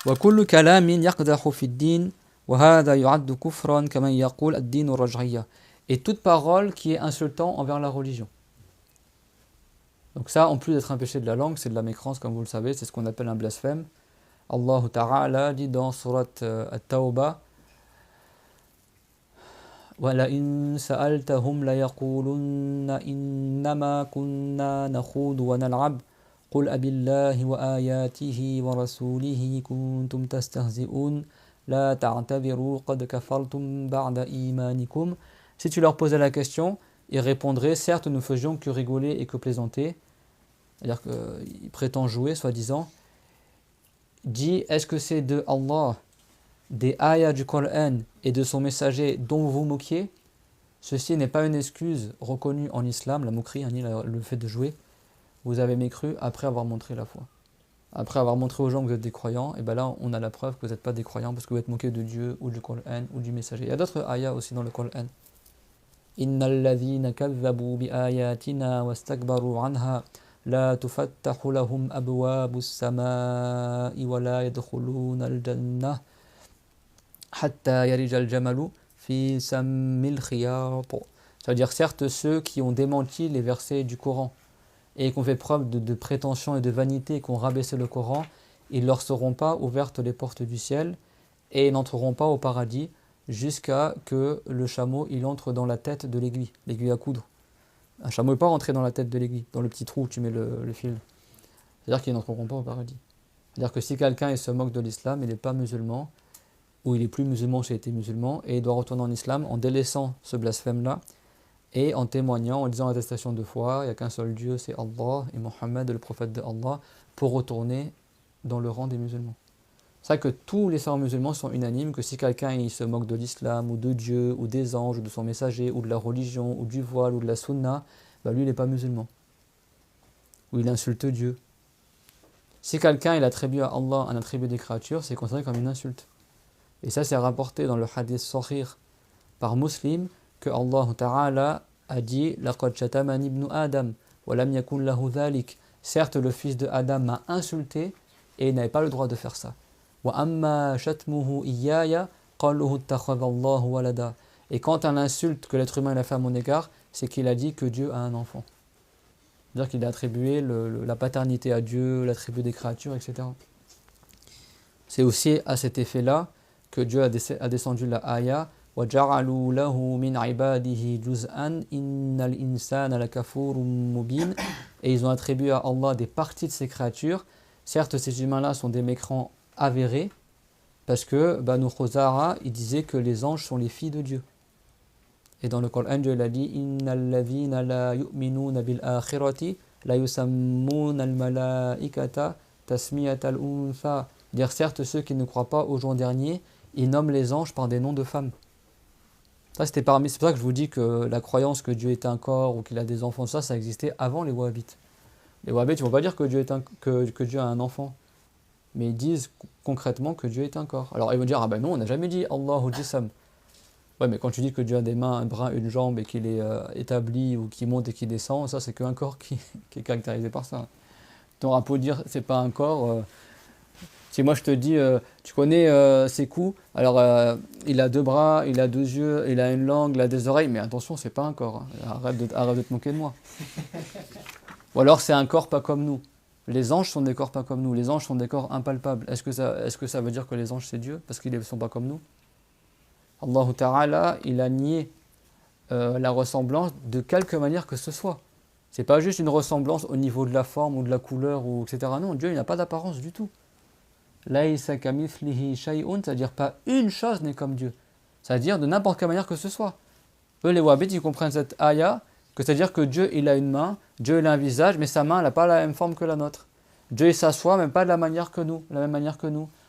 وكل كلام يقدح في الدين وهذا يعد كفرا كمن يقول الدين رجعية. Et toute parole qui est insultant envers la religion. Donc ça, en plus d'être un péché de la langue, c'est de la mécrance, comme vous le savez, c'est ce qu'on appelle un blasphème. Allah Ta'ala dit dans Surat At-Tawbah, وَلَئِن سَأَلْتَهُمْ لَيَقُولُنَّ إِنَّمَا كُنَّا نَخُوضُ وَنَلْعَبُ قُلْ أَبِاللَّهِ وَآيَاتِهِ وَرَسُولِهِ كُنتُمْ تَسْتَهْزِئُونَ لَا تَعْتَذِرُوا قَدْ كَفَرْتُمْ بَعْدَ إِيمَانِكُمْ. Si tu leur posais la question, ils répondraient, certes nous ne faisions que rigoler et que plaisanter, c'est-à-dire qu'ils prétendent jouer, soi-disant. Dis, est-ce que c'est de Allah, des ayats du Coran et de son messager dont vous vous moquiez? Ceci n'est pas une excuse reconnue en islam, la moquerie, le fait de jouer. Vous avez mécru après avoir montré la foi. Après avoir montré aux gens que vous êtes des croyants, et bien là on a la preuve que vous n'êtes pas des croyants parce que vous êtes moqués de Dieu ou du Coran ou du messager. Il y a d'autres ayats aussi dans le Coran. Innal ladhina kadhabu bi ayatina wastakbaru anha la tufattahu lahum abwabus samaa'i wa la yadkhuluna al-jannah hatta yarija al-jamalu fi sammil khiyat. C'est-à-dire certes ceux qui ont démenti les versets du Coran et qui ont fait preuve de prétention et de vanité et qui ont rabaissé le Coran, ils ne leur seront pas ouvertes les portes du ciel et ils n'entreront pas au paradis jusqu'à que le chameau il entre dans la tête de l'aiguille à coudre. Un chameau n'est pas rentré dans la tête de l'aiguille, dans le petit trou où tu mets le fil. C'est-à-dire qu'ils n'entreront pas au paradis. C'est-à-dire que si quelqu'un il se moque de l'islam, il n'est pas musulman, ou il n'est plus musulman s'il était musulman, et il doit retourner en islam en délaissant ce blasphème-là, et en témoignant, en disant l'attestation de foi, il n'y a qu'un seul Dieu, c'est Allah, et Mohammed, le prophète de Allah, pour retourner dans le rang des musulmans. C'est ça que tous les savants musulmans sont unanimes, que si quelqu'un il se moque de l'islam, ou de Dieu, ou des anges, ou de son messager, ou de la religion, ou du voile, ou de la sunna, bah lui il n'est pas musulman. Ou il insulte Dieu. Si quelqu'un il attribue à Allah un attribut des créatures, c'est considéré comme une insulte. Et ça c'est rapporté dans le hadith Sahih par Muslim, que Allah Ta'ala a dit لَقَدْ شَتَمَنِ ibn Adam وَلَمْ يَكُنْ لَهُ ذَلِكَ. Certes le fils de Adam m'a insulté et il n'avait pas le droit de faire ça. وَأَمَّا شَتْمُهُ إِيَّايَ قَالُهُ اتَّخَذَ اللَّهُ وَلَدًا. Et quand un insulte que l'être humain a fait à mon égard, c'est qu'il a dit que Dieu a un enfant. C'est-à-dire qu'il a attribué la paternité à Dieu, l'attribut des créatures, etc. C'est aussi à cet effet-là que Dieu a descendu la ayah وَجَعَلُوا لَهُ مِنْ عِبَادِهِ جُزْءًا إِنَّ الْإِنسَانَ لَكَفُورٌ مُبِينٌ. Et ils ont attribué à Allah des parties de ces créatures. Certes, ces humains-là sont des mécrants avérés, parce que Banu Khuzara, il disait que les anges sont les filles de Dieu. Et dans le Coran, Dieu a dit إِنَّ الَّذِينَ لَا يُؤْمِنُونَ بِالْآخِرَةِ لَا يُسَمُّونَ الْمَلَائِكَةَ تَسْمِيَةَ الْأُنْثَى. Dire certes, ceux qui ne croient pas au jour dernier, ils nomment les anges par des noms de femmes. Ça, c'est pour ça que je vous dis que la croyance que Dieu est un corps ou qu'il a des enfants, ça existait avant les Wahhabites. Les Wahhabites, ils ne vont pas dire que Dieu a un enfant, mais ils disent concrètement que Dieu est un corps. Alors ils vont dire, ah ben non, on n'a jamais dit Allahu Jisam. Ouais, mais quand tu dis que Dieu a des mains, un bras, une jambe et qu'il est établi ou qu'il monte et qu'il descend, ça c'est qu'un corps qui est caractérisé par ça. Tu auras beau dire c'est pas un corps. Si moi je te dis, tu connais ses coups, alors il a deux bras, il a deux yeux, il a une langue, il a des oreilles, mais attention, c'est pas un corps. Hein. Arrête de te moquer de moi. Ou alors c'est un corps pas comme nous. Les anges sont des corps pas comme nous. Les anges sont des corps impalpables. Est-ce que ça veut dire que les anges c'est Dieu parce qu'ils ne sont pas comme nous? Allah Ta'ala, il a nié la ressemblance de quelque manière que ce soit. C'est pas juste une ressemblance au niveau de la forme ou de la couleur, ou etc. Non, Dieu il n'a pas d'apparence du tout. Laïsa kamithlihi shay'un, c'est-à-dire pas une chose n'est comme Dieu. C'est-à-dire de n'importe quelle manière que ce soit. Eux, les Wahhabites, ils comprennent cette ayah, que c'est-à-dire que Dieu, il a une main, Dieu, il a un visage, mais sa main, elle n'a pas la même forme que la nôtre. Dieu, il s'assoit, même pas de la même manière que nous.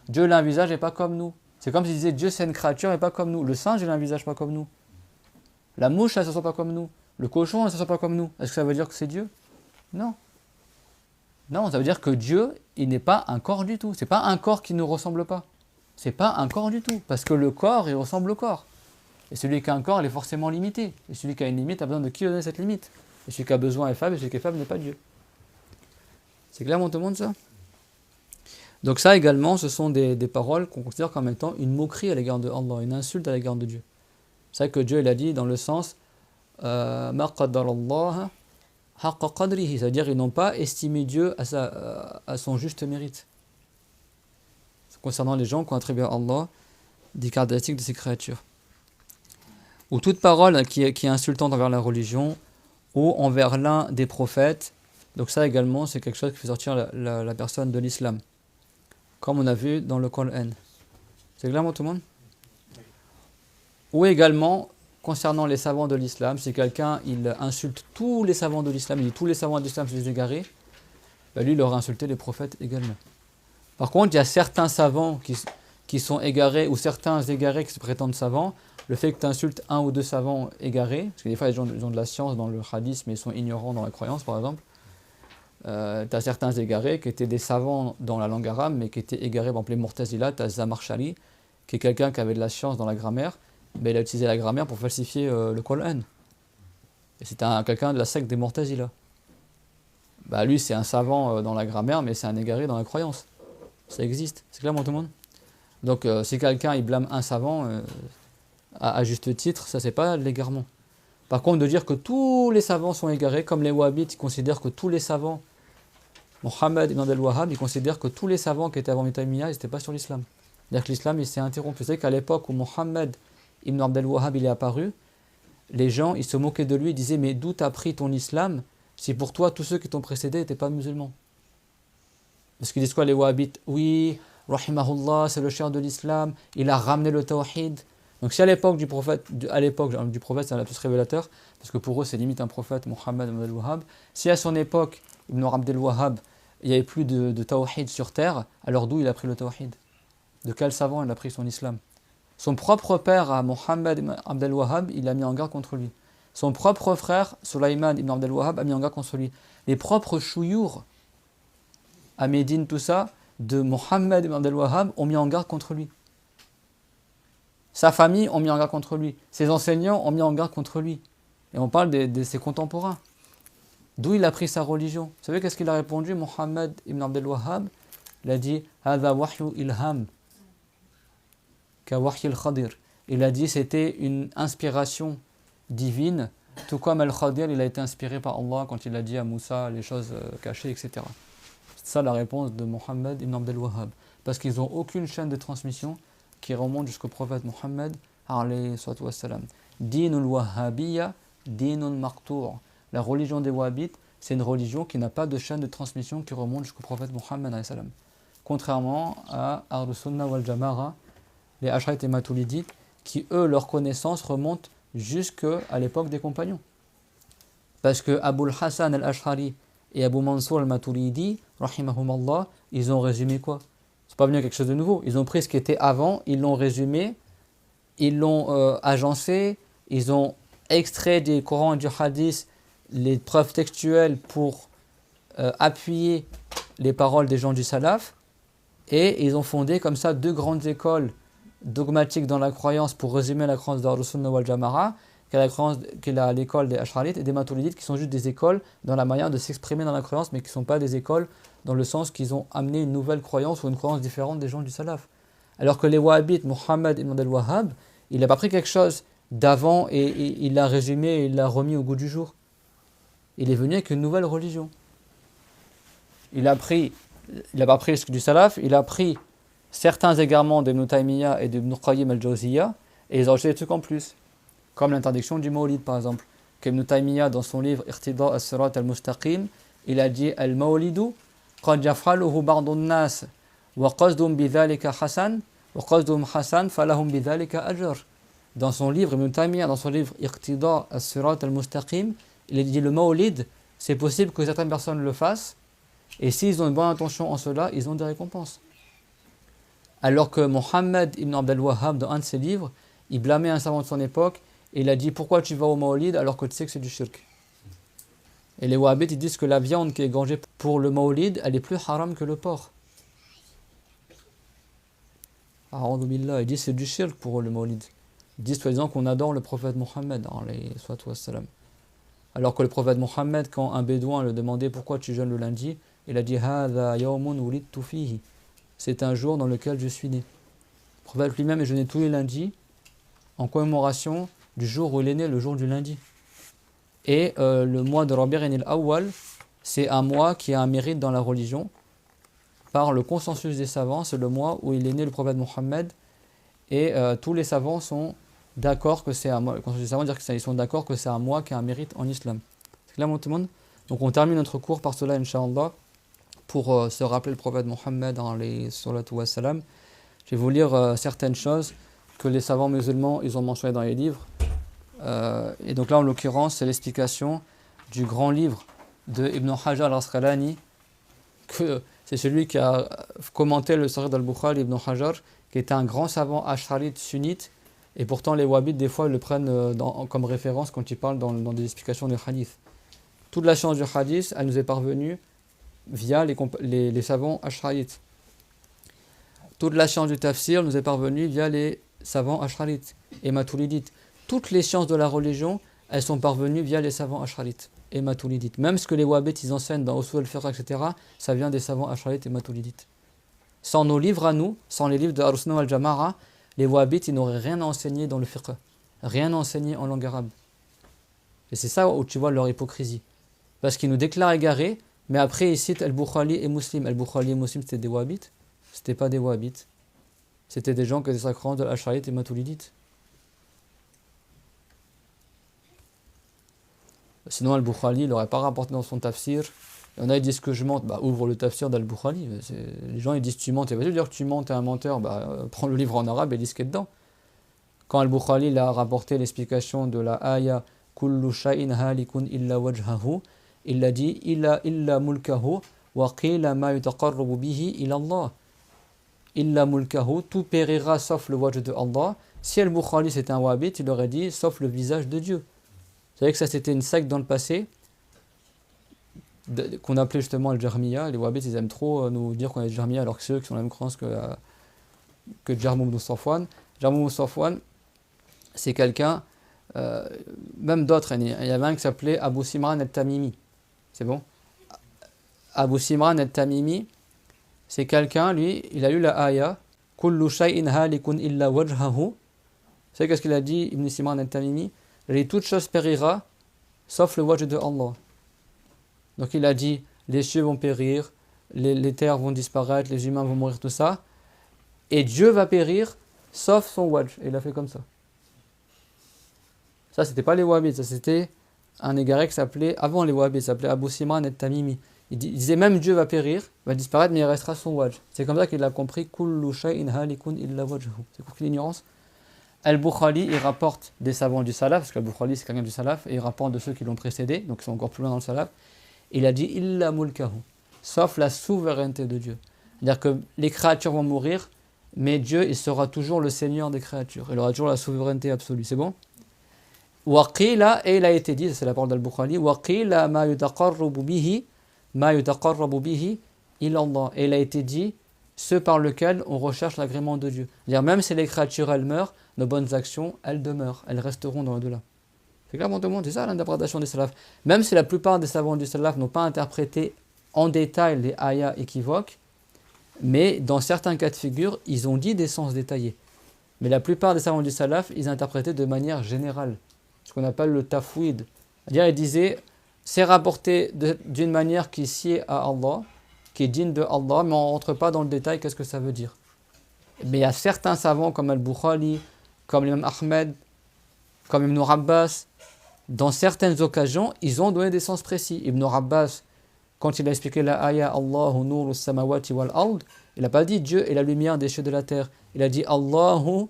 Dieu, il a un visage et pas comme nous. C'est comme s'ils disaient Dieu, c'est une créature et pas comme nous. Le singe, il a un visage pas comme nous. La mouche, elle ne s'assoit pas comme nous. Le cochon, elle ne s'assoit pas comme nous. Est-ce que ça veut dire que c'est Dieu? Non. Non, ça veut dire que Dieu, il n'est pas un corps du tout. C'est pas un corps qui ne ressemble pas. C'est pas un corps du tout. Parce que le corps, il ressemble au corps. Et celui qui a un corps, il est forcément limité. Et celui qui a une limite a besoin de qui donner cette limite. Et celui qui a besoin est faible, et celui qui est faible n'est pas Dieu. C'est clair, on te montre ça? Donc ça également, ce sont des paroles qu'on considère comme étant une moquerie à l'égard de Allah, une insulte à l'égard de Dieu. C'est vrai que Dieu il a dit dans le sens Ma qaddarallaha haqqa qadrihi, c'est-à-dire ils n'ont pas estimé Dieu à son juste mérite. Concernant les gens qui ont attribué à Allah des caractéristiques de ces créatures. Ou toute parole qui est insultante envers la religion ou envers l'un des prophètes. Donc ça également, c'est quelque chose qui fait sortir la personne de l'islam. Comme on a vu dans le Coran. C'est clair, tout le monde? Ou également, concernant les savants de l'islam, si quelqu'un il insulte tous les savants de l'islam, il dit tous les savants de l'islam sont des égarés, ben lui il aurait insulté les prophètes également. Par contre, il y a certains savants qui sont égarés, ou certains égarés qui se prétendent savants. Le fait que tu insultes un ou deux savants égarés, parce que des fois, les gens ils ont de la science dans le hadith, mais ils sont ignorants dans la croyance, par exemple. Tu as certains égarés qui étaient des savants dans la langue arabe, mais qui étaient égarés, par exemple les Mu'tazila, tu as Zamarshari, qui est quelqu'un qui avait de la science dans la grammaire, mais il a utilisé la grammaire pour falsifier le Coran. Et c'était quelqu'un de la secte des Mu'tazila. Bah, lui, c'est un savant dans la grammaire, mais c'est un égaré dans la croyance. Ça existe, c'est clair, tout le monde? Donc, si quelqu'un il blâme un savant, à juste titre, ça c'est pas l'égarement. Par contre, de dire que tous les savants sont égarés, comme les Wahhabites, ils considèrent que tous les savants, Mohammed ibn Abdel Wahhab, ils considèrent que tous les savants qui étaient avant Taymiyyah, ils n'étaient pas sur l'islam. C'est-à-dire que l'islam il s'est interrompu. Vous savez qu'à l'époque où Mohammed ibn Abdel Wahhab il est apparu, les gens ils se moquaient de lui, ils disaient mais d'où t'as pris ton islam si pour toi tous ceux qui t'ont précédé n'étaient pas musulmans? Parce qu'ils disent quoi les Wahhabites? Oui, rahimahullah, c'est le cher de l'islam, il a ramené le tawhid. Donc si à l'époque du prophète, c'est un lapsus révélateur, parce que pour eux c'est limite un prophète, Mohammed ibn Abdel Wahhab, si à son époque, Ibn Abdel Wahhab, il n'y avait plus de tawhid sur terre, alors d'où il a pris le tawhid? De quel savant il a pris son islam? Son propre père, à Mohammed ibn Abdel Wahhab, il a mis en garde contre lui. Son propre frère, Sulaiman ibn Abdel Wahhab, a mis en garde contre lui. Les propres chouyours, à Médine, tout ça, de Mohammed ibn Abdel Wahhab, ont mis en garde contre lui. Sa famille ont mis en garde contre lui. Ses enseignants ont mis en garde contre lui. Et on parle de ses contemporains. D'où il a pris sa religion? Vous savez qu'est-ce qu'il a répondu, Mohammed ibn Abdel Wahhab? Il a dit « Hadha wahyu ilham » ka wahyi al-Khadir. Il a dit c'était une inspiration divine, tout comme al-Khadir, il a été inspiré par Allah quand il a dit à Moussa les choses cachées, etc. C'est ça la réponse de Mohammed ibn Abdel Wahhab. Parce qu'ils n'ont aucune chaîne de transmission qui remonte jusqu'au prophète Mohammed alayhi salatu wassalam. Dinul Wahhabiyya, dinun maqtur'. La religion des Wahhabites, c'est une religion qui n'a pas de chaîne de transmission qui remonte jusqu'au prophète Mohammed alayhi salam. Contrairement à Ahlus Sunnah wal Jama'a, les Ash'arites et Maturidites, qui eux, leur connaissance remonte jusqu'à l'époque des compagnons. Parce que Abul Hassan al-Ash'ari et Abu Mansour al-Maturidi, rahimahumallah, ils ont résumé quoi? C'est pas venu quelque chose de nouveau. Ils ont pris ce qui était avant, ils l'ont résumé, ils l'ont agencé, ils ont extrait des Corans et du Hadith les preuves textuelles pour appuyer les paroles des gens du Salaf, et ils ont fondé comme ça deux grandes écoles dogmatiques dans la croyance pour résumer la croyance d'Ahlus Sunnah wal Jama'a, qui est l'école des Ash'arites et des Maturidites, qui sont juste des écoles dans la manière de s'exprimer dans la croyance, mais qui ne sont pas des écoles dans le sens qu'ils ont amené une nouvelle croyance ou une croyance différente des gens du Salaf. Alors que les Wahhabites, Mohammed ibn Abdel Wahhab, il n'a pas pris quelque chose d'avant et il l'a résumé et il l'a remis au goût du jour. Il est venu avec une nouvelle religion. Il n'a pas pris ce du Salaf, il a pris certains égarements d'Ibn Taymiyyah et d'Ibn Qayyim al-Jawziyya et ils ont ajouté des trucs en plus. Comme l'interdiction du Mawlid par exemple. Qu'Ibn Taymiyyah dans son livre Iqtida as-Sirat al-Mustaqim, il a dit Al-Mawlidu qad yaf'aluhu ba'du an-nas wa qasdum bidhalika hasan wa qasdum hasan falahum bidhalika ajr. Dans son livre Ibn Taymiyyah, dans son livre Iqtida as-Sirat al-Mustaqim, il a dit le Mawlid, c'est possible que certaines personnes le fassent et s'ils ont une bonne intention en cela, ils ont des récompenses. Alors que Mohammed ibn Abdel Wahhab, dans un de ses livres, il blâmait un savant de son époque et il a dit pourquoi tu vas au Mawlid alors que tu sais que c'est du shirk. Et les Wahhabites ils disent que la viande qui est égorgée pour le Mawlid, elle est plus haram que le porc. A'udhu billah, ils disent que c'est du shirk pour le Mawlid. Ils disent soi-disant qu'on adore le prophète Mohammed alayhi salatu wassalam. Alors que le prophète Mohammed, quand un bédouin le demandait pourquoi tu jeûnes le lundi, il a dit Hadha yawmun wulidtu fihi. c'est un jour dans lequel je suis né. Le prophète lui-même est jeûné tous les lundis en commémoration du jour où il est né, le jour du lundi. Et le mois de Rabi'in al-Awwal, c'est un mois qui a un mérite dans la religion. Par le consensus des savants, c'est le mois où il est né le prophète Mohammed. Et tous les savants sont d'accord que c'est un mois. Le consensus des savants dire qu'ils sont d'accord que c'est un mois qui a un mérite en islam. C'est clair, tout le monde? Donc on termine notre cours par cela, Inch'Allah, pour se rappeler le prophète Mohammed, alayhi salatu wa salam. Je vais vous lire certaines choses que les savants musulmans ils ont mentionnées dans les livres. Et donc là, en l'occurrence, c'est l'explication du grand livre de Ibn Hajar al-Asqalani, que c'est celui qui a commenté le Sahih al-Bukhari, Ibn Hajar, qui était un grand savant ash'arite sunnite, et pourtant les wahhabites, des fois, ils le prennent comme référence quand ils parlent dans des explications du hadith. Toute la science du hadith, elle nous est parvenue via les savants ash'arites. Toute la science du tafsir nous est parvenue via les savants ash'arites et maturidites. Toutes les sciences de la religion, elles sont parvenues via les savants ash'arites et maturidites. Même ce que les wahhabites ils enseignent dans Usul al-Fiqh, etc., ça vient des savants ash'arites et maturidites. Sans nos livres à nous, sans les livres de Ahl-Sunnah wal-Jama'a, les wahhabites ils n'auraient rien enseigné dans le fiqh, rien enseigné en langue arabe. Et c'est ça où tu vois leur hypocrisie. Parce qu'ils nous déclarent égarés, mais après ils citent Al-Bukhari et Muslim. Al-Bukhari et Muslim, c'était des wahhabites? C'était pas des wahhabites. C'était des gens qui étaient sacrants de l'ash'arite et maturidites. Sinon, Al-Bukhari, il n'aurait pas rapporté dans son tafsir. Il y en a qui disent que je mente. Ouvre le tafsir d'Al-Bukhari. Les gens ils disent tu mentes. Et vas-y dire que tu mentes, t'es un menteur. Prends le livre en arabe et lis ce qu'il y a dedans. Quand Al-Bukhari il a rapporté l'explication de la ayah Kullu shay'in halikun illa wajhahu, il a dit illa mulkahu wa qila ma yutaqarrabu bihi ila Allah. Illa mulkahu, tout périra sauf le wajh de Allah. Si Al-Bukhari c'était un wahhabite, il aurait dit sauf le visage de Dieu. Vous savez que ça c'était une secte dans le passé qu'on appelait justement le Jahmiya. Les wahhabites ils aiment trop nous dire qu'on est Jahmiya alors que c'est eux qui sont la même croyance que Jahm ibn Safwan. Jahm ibn Safwan c'est quelqu'un, même d'autres, il y avait un qui s'appelait Abu Simran al-Tamimi. C'est bon? Abu Simran al-Tamimi, c'est quelqu'un, lui, il a lu la ayah Kullu shay'in halikun illa wajhahu. Vous savez qu'est-ce qu'il a dit, Ibn Simran al-Tamimi? Il a dit toute chose périra sauf le wajh de Allah. Donc il a dit les cieux vont périr, les terres vont disparaître, les humains vont mourir, tout ça, et Dieu va périr sauf son wajh. Et il a fait comme ça. Ça c'était pas les wahhabites, ça c'était un égaré qui s'appelait, avant les wahhabites, ça s'appelait Abu Simran al-Tamimi. Il disait même Dieu va périr, va disparaître, mais il restera son wajh. C'est comme ça qu'il a compris Kullu shay'in halikun illa wajhu. C'est quoi l'ignorance? Al-Bukhari, il rapporte des savants du salaf, parce qu'Al-Bukhari c'est quelqu'un du salaf, et il rapporte de ceux qui l'ont précédé, donc ils sont encore plus loin dans le salaf. Il a dit illa mulkahu, sauf la souveraineté de Dieu. C'est-à-dire que les créatures vont mourir, mais Dieu, il sera toujours le Seigneur des créatures. Il aura toujours la souveraineté absolue. C'est bon? Waqila, et il a été dit, c'est la parole d'Al-Bukhari, Waqila ma yutaqarrabu bihi illa Allah. Et il a été dit, ceux par lesquels on recherche l'agrément de Dieu. C'est-à-dire même si les créatures elles meurent, nos bonnes actions elles demeurent, elles resteront dans l'au-delà. C'est clair, mon demande, c'est ça l'interprétation des salafs. Même si la plupart des savants du salaf n'ont pas interprété en détail les ayats équivoques, mais dans certains cas de figure, ils ont dit des sens détaillés. Mais la plupart des savants du salaf, ils interprétaient de manière générale, ce qu'on appelle le tafwid. C'est-à-dire, ils disaient, c'est rapporté d'une manière qui sied à Allah, qui est digne de Allah, mais on ne rentre pas dans le détail, qu'est-ce que ça veut dire. Mais il y a certains savants comme Al-Bukhari, comme l'imam Ahmed, comme Ibn Abbas, dans certaines occasions, ils ont donné des sens précis. Ibn Abbas, quand il a expliqué la ayah Allahu nuru samawati wal ard, il n'a pas dit Dieu est la lumière des cieux de la terre. Il a dit Allahu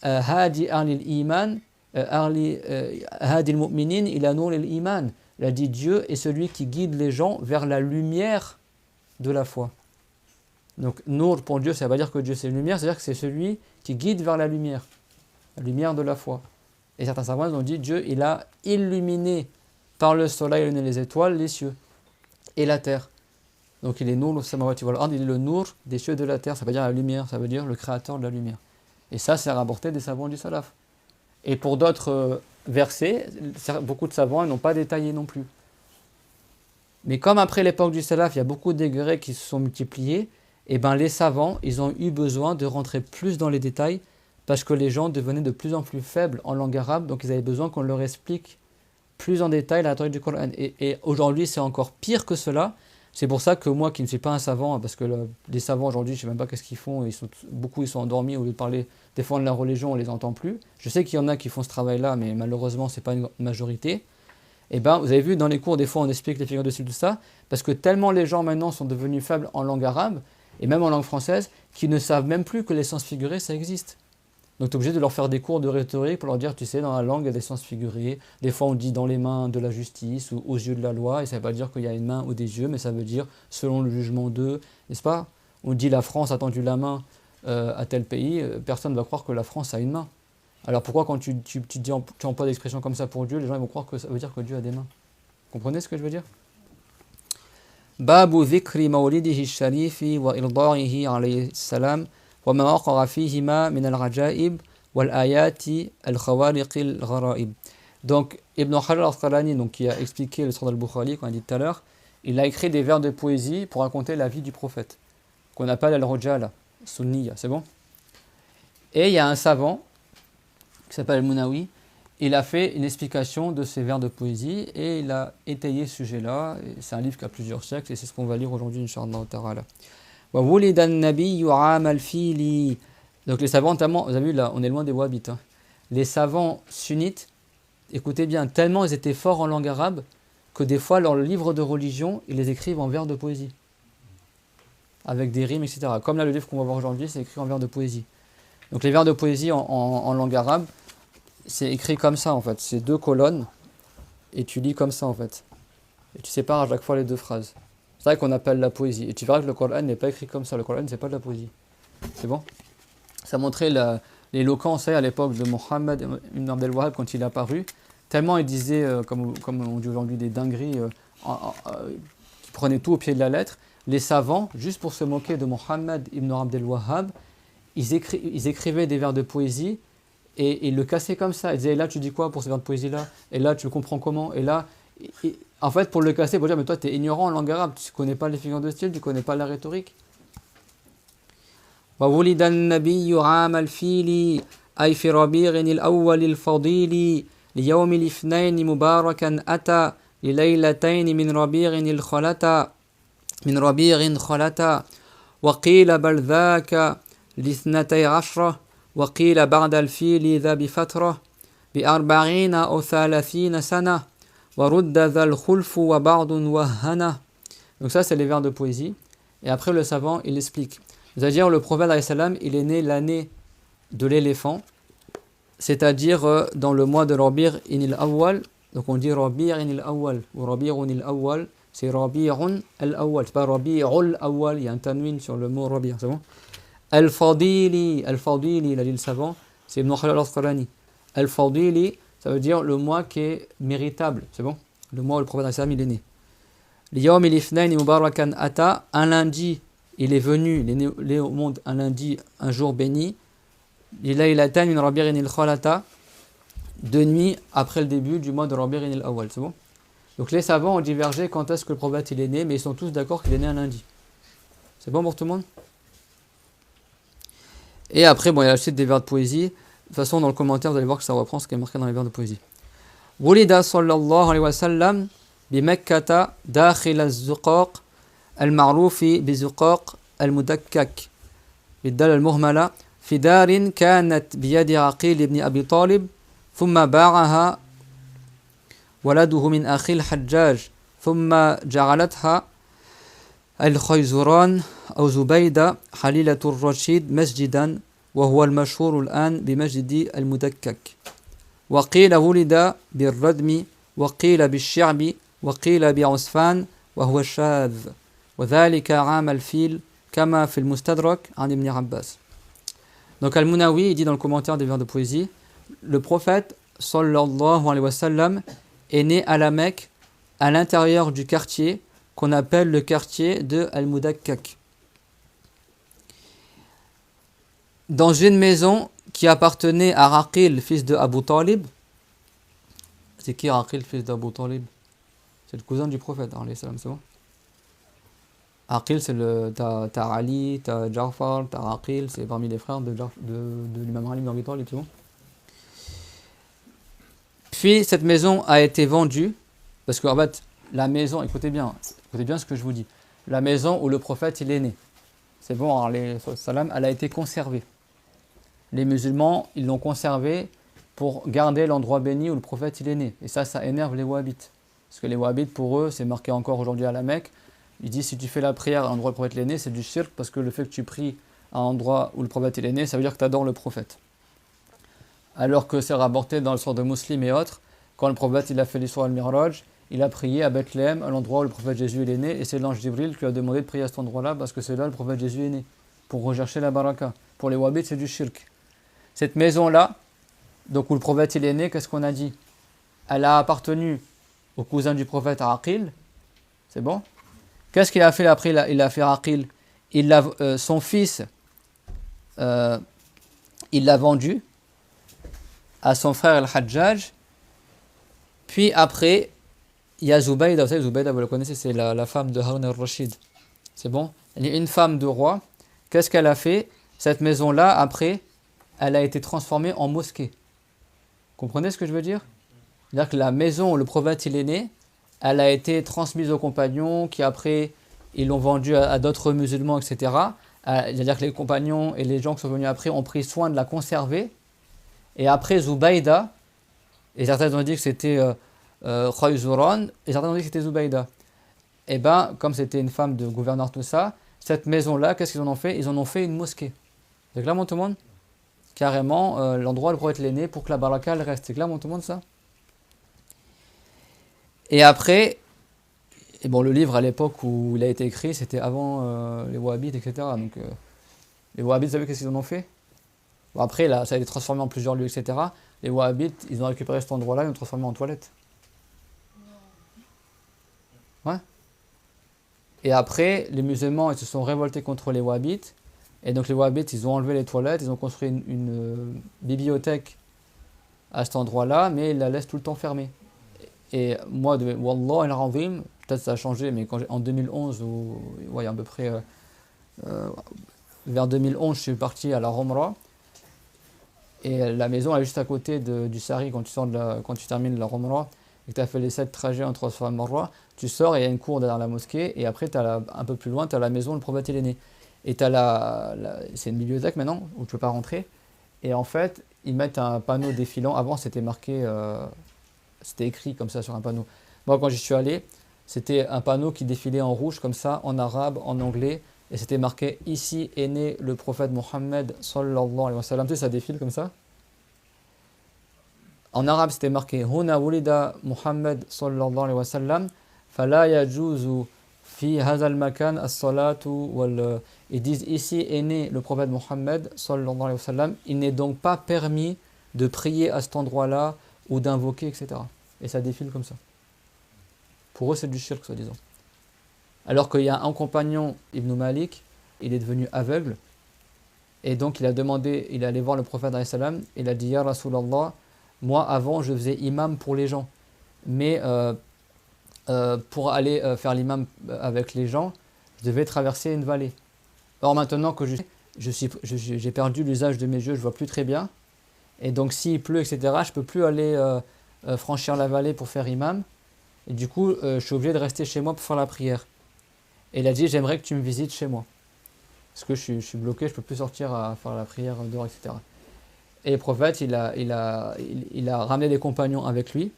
hadi al iman, hadi al mu'minin ila nur al iman. Il a dit Dieu est celui qui guide les gens vers la lumière de la foi. Donc Nour pour Dieu, ça ne veut pas dire que Dieu c'est une lumière, c'est-à-dire que c'est celui qui guide vers la lumière de la foi. Et certains savants ont dit Dieu il a illuminé par le soleil et les étoiles les cieux et la terre. Donc il est Nour, samawati wal ard, il est le Nour des cieux de la terre, ça veut dire la lumière, ça veut dire le créateur de la lumière. Et ça c'est rapporté des savants du salaf. Et pour d'autres versets, beaucoup de savants n'ont pas détaillé non plus. Mais comme après l'époque du salaf, il y a beaucoup d'égarés qui se sont multipliés, et ben les savants, ils ont eu besoin de rentrer plus dans les détails parce que les gens devenaient de plus en plus faibles en langue arabe, donc ils avaient besoin qu'on leur explique plus en détail la théorie du Coran. Et aujourd'hui, c'est encore pire que cela. C'est pour ça que moi, qui ne suis pas un savant, parce que les savants aujourd'hui, je ne sais même pas qu'est-ce qu'ils font, beaucoup ils sont endormis, au lieu de parler, défendre la religion, on ne les entend plus. Je sais qu'il y en a qui font ce travail-là, mais malheureusement, ce n'est pas une majorité. Et ben, vous avez vu, dans les cours, des fois, on explique les figures de style, tout ça, parce que tellement les gens maintenant sont devenus faibles en langue arabe, et même en langue française, qu'ils ne savent même plus que les sens figurés, ça existe. Donc tu es obligé de leur faire des cours de rhétorique pour leur dire, tu sais, dans la langue, il y a des sens figurés. Des fois, on dit dans les mains de la justice ou aux yeux de la loi, et ça ne veut pas dire qu'il y a une main ou des yeux, mais ça veut dire selon le jugement d'eux, n'est-ce pas? On dit la France a tendu la main à tel pays, personne ne va croire que la France a une main. Alors pourquoi quand tu emploies des expressions comme ça pour Dieu, les gens ils vont croire que ça veut dire que Dieu a des mains? Vous comprenez ce que je veux dire? Babu dhikri mawlidihi sharifi wa irda'ihi alayhi salam وما وقع فيهما من العجائب والآيات الخوارق الغرائب. Donc Ibn Hajar al-Asqalani, donc, qui a expliqué le Sahih al-Bukhari, qu'on a dit tout à l'heure, il a écrit des vers de poésie pour raconter la vie du prophète, qu'on appelle al-Rujala, sunniya, c'est bon? Et il y a un savant, qui s'appelle al-Munawi, il a fait une explication de ces vers de poésie, et il a étayé ce sujet-là, c'est un livre qui a plusieurs siècles, et c'est ce qu'on va lire aujourd'hui, Inch'Allah ta'ala. Donc les savants, tellement, vous avez vu là, on est loin des wahhabites. Hein. Les savants sunnites, écoutez bien, tellement ils étaient forts en langue arabe que des fois leurs livres de religion, ils les écrivent en vers de poésie. Avec des rimes, etc. Comme là le livre qu'on va voir aujourd'hui, c'est écrit en vers de poésie. Donc les vers de poésie en langue arabe, c'est écrit comme ça en fait. C'est 2 colonnes et tu lis comme ça en fait. Et tu sépares à chaque fois les 2 phrases. C'est vrai qu'on appelle la poésie. Et tu verras que le Coran n'est pas écrit comme ça. Le Coran, c'est pas de la poésie. C'est bon? Ça montrait l'éloquence à l'époque de Mohammed ibn Abdel Wahhab quand il est apparu. Tellement il disait, comme on dit aujourd'hui, des dingueries, qui prenaient tout au pied de la lettre. Les savants, juste pour se moquer de Mohammed ibn Abdel Wahhab, ils écrivaient des vers de poésie et ils le cassaient comme ça. Ils disaient, là, tu dis quoi pour ces vers de poésie-là? Et là, tu le comprends comment? Et là... En fait, pour le casser, pour dire, mais toi, tu es ignorant en langue arabe, tu ne connais pas les figures de style, tu ne connais pas la rhétorique. وولد النبي عام الفيل أي في ربيع الأول الفضيل ليوم الاثنين مباركا أتى لليلتين من ربيع خلتا وقيل بل ذاك لاثنتي عشرة وقيل بعد الفيل ذا بفترة ب40 أو 30 سنة. Donc ça c'est les vers de poésie. Et après le savant il explique. C'est-à-dire le prophète alayhi salam, il est né l'année de l'éléphant, c'est-à-dire dans le mois de Rabi' al-Awwal. Donc on dit Rabi' al-Awwal ou Rabi'un al-Awwal, c'est Rabi'un al-Awwal, c'est pas Rabi'ul Awwal, il y a un tanwin sur le mot Rabi', c'est bon? Al-Fadili, il a dit le savant, c'est Ibn Hajar al-Asqalani. Al-Fadili, ça veut dire le mois qui est méritable, c'est bon? Le mois où le prophète sallam il est né. L'yawm il-ithnayn mubarakan ata, un lundi, il est venu, il est né au monde un lundi, un jour béni. Lilaylatan min rabi'in al-khalata, 2 nuits après le début du mois de Rabi'in al-Awwal, c'est bon? Donc les savants ont divergé quand est-ce que le prophète il est né, mais ils sont tous d'accord qu'il est né un lundi. C'est bon pour tout le monde? Et après, bon, il y a la suite des vers de poésie. De toute façon, dans le commentaire, vous allez voir que ça reprend ce qui est marqué dans les vers de poésie. Wulida sallallahu alayhi wa sallam bi Makkata dakhil az-zuqaq al-ma'rufi bi zuqaq al-mudakkak bid-dal al-muhmala fi darin kanat bi yadi Aqil ibn Abi Talib thumma ba'aha ولده من أخي الحجاج ثم جعلتها الخيزران أو زبيدة حليلة الرشيد مسجدا وهو المشهور الآن بمسجد المدكك وقيل ولد بالردم وقيل بالشعب وقيل بعسفان وهو الشاذ وذلك عام الفيل كما في المستدرك عن ابن عباس. Donc Al-Munawi dit dans le commentaire des vers de poésie, le prophète sallallahu alayhi wa sallam est né à la Mecque à l'intérieur du quartier qu'on appelle le quartier de Al-Mudakkak, dans une maison qui appartenait à Aqil, fils de Abu Talib. C'est qui Aqil, fils d'Abu Talib? C'est le cousin du prophète, c'est bon? Aqil, c'est t'as Ali, t'as Ja'far, t'as Aqil, c'est parmi les frères de l'imam Ali ibn Abi Talib et tout. Puis cette maison a été vendue, parce qu'en fait, la maison, écoutez bien ce que je vous dis, la maison où le prophète il est né, c'est bon, salam, elle a été conservée. Les musulmans, ils l'ont conservée pour garder l'endroit béni où le prophète il est né. Et ça énerve les wahhabites. Parce que les wahhabites, pour eux, c'est marqué encore aujourd'hui à la Mecque, ils disent si tu fais la prière à l'endroit où le prophète est né, c'est du shirk, parce que le fait que tu pries à un endroit où le prophète est né, ça veut dire que tu adores le prophète. Alors que c'est rapporté dans le sort de Muslim et autres, quand le prophète il a fait l'histoire al-Miraj, il a prié à Bethléem, à l'endroit où le prophète Jésus est né, et c'est l'ange Jibril qui lui a demandé de prier à cet endroit-là, parce que c'est là le prophète Jésus est né, pour rechercher la baraka. Pour les wahhabites, c'est du shirk. Cette maison-là, donc où le prophète il est né, qu'est-ce qu'on a dit? Elle a appartenu au cousin du prophète à Aqil, c'est bon? Qu'est-ce qu'il a fait après? Il a fait Aqil. Son fils, il l'a vendu à son frère Al-Hajjaj. Puis après, il y a Zubayda. Vous savez, Zubayda, vous le connaissez, c'est la femme de Harun al-Rashid. C'est bon? Elle est une femme de roi. Qu'est-ce qu'elle a fait? Cette maison-là, après, elle a été transformée en mosquée. Comprenez ce que je veux dire? C'est-à-dire que la maison où le prophète il est né, elle a été transmise aux compagnons qui après, ils l'ont vendue à d'autres musulmans, etc. C'est-à-dire que les compagnons et les gens qui sont venus après ont pris soin de la conserver. Et après Zubayda, et certains ont dit que c'était Khayzuran, et certains ont dit que c'était Zubayda. Et bien, comme c'était une femme de gouverneur, tout ça, cette maison-là, qu'est-ce qu'ils en ont fait? Ils en ont fait une mosquée. C'est clairement tout le monde? Carrément, l'endroit où le prophète est né pour que la baraka elle reste. C'est clairement tout le monde ça? Et après, et bon, le livre à l'époque où il a été écrit, c'était avant les wahhabites, etc. Donc les wahhabites, vous savez qu'est-ce qu'ils en ont fait? Bon, après, là, ça a été transformé en plusieurs lieux, etc. Les wahhabites, ils ont récupéré cet endroit-là, ils l'ont transformé en toilette. Ouais. Et après, les musulmans, ils se sont révoltés contre les wahhabites. Et donc les wahhabites, ils ont enlevé les toilettes, ils ont construit une bibliothèque à cet endroit-là, mais ils la laissent tout le temps fermée. Et moi, Wallah al-Azim, peut-être ça a changé, mais en 2011, ou ouais, à peu près vers 2011, je suis parti à la Umrah. Et la maison elle est juste à côté du Sari quand tu termines la Umrah et que tu as fait les 7 trajets entre Safa et Marwa. Tu sors et il y a une cour derrière la mosquée. Et après, un peu plus loin, tu as la maison où le prophète il est né. Et tu as c'est une bibliothèque maintenant où tu ne peux pas rentrer. Et en fait, ils mettent un panneau défilant. Avant, c'était marqué. C'était écrit comme ça sur un panneau. Moi, quand j'y suis allé, c'était un panneau qui défilait en rouge comme ça, en arabe, en anglais, et c'était marqué « Ici est né le prophète Mohammed sallallahu alayhi wa sallam ». Tu sais, ça défile comme ça. En arabe, c'était marqué « Huna wulida Muhammad sallallahu alayhi wa sallam, fala yajuzu fi hazal makan as-salatu wal ». Ils disent « Ici est né le prophète Mohammed sallallahu alayhi wa sallam, il n'est donc pas permis de prier à cet endroit-là, ou d'invoquer, etc. » Et ça défile comme ça. Pour eux, c'est du shirk, soi-disant. Alors qu'il y a un compagnon, Ibn Malik, il est devenu aveugle, et donc il est allé voir le prophète, il a dit « Ya Rasulallah, moi avant je faisais imam pour les gens, mais pour aller faire l'imam avec les gens, je devais traverser une vallée. Or maintenant que j'ai perdu l'usage de mes yeux, je vois plus très bien, et donc s'il pleut, etc., je ne peux plus aller franchir la vallée pour faire imam. Et du coup, je suis obligé de rester chez moi pour faire la prière. Et il a dit, j'aimerais que tu me visites chez moi. Parce que je suis bloqué, je ne peux plus sortir à faire la prière dehors, etc. Et le prophète, il a ramené des compagnons avec lui.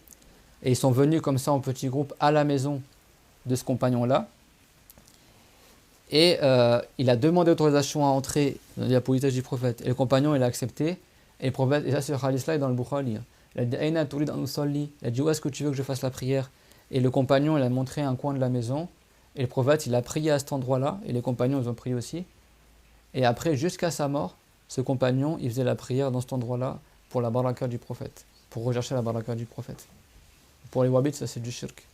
Et ils sont venus comme ça en petit groupe à la maison de ce compagnon-là. Et il a demandé autorisation à entrer dans la politesse du prophète. Et le compagnon, il a accepté. Et le prophète, et ça c'est le hadith-là, dans le Bukhari. Il a dit, Aina turid an usalli. Il a dit, où est-ce que tu veux que je fasse la prière? Et le compagnon, il a montré un coin de la maison. Et le prophète, il a prié à cet endroit-là. Et les compagnons, ils ont prié aussi. Et après, jusqu'à sa mort, ce compagnon, il faisait la prière dans cet endroit-là pour la baraka du prophète. Pour rechercher la baraka du prophète. Pour les wahhabites, ça c'est du shirk.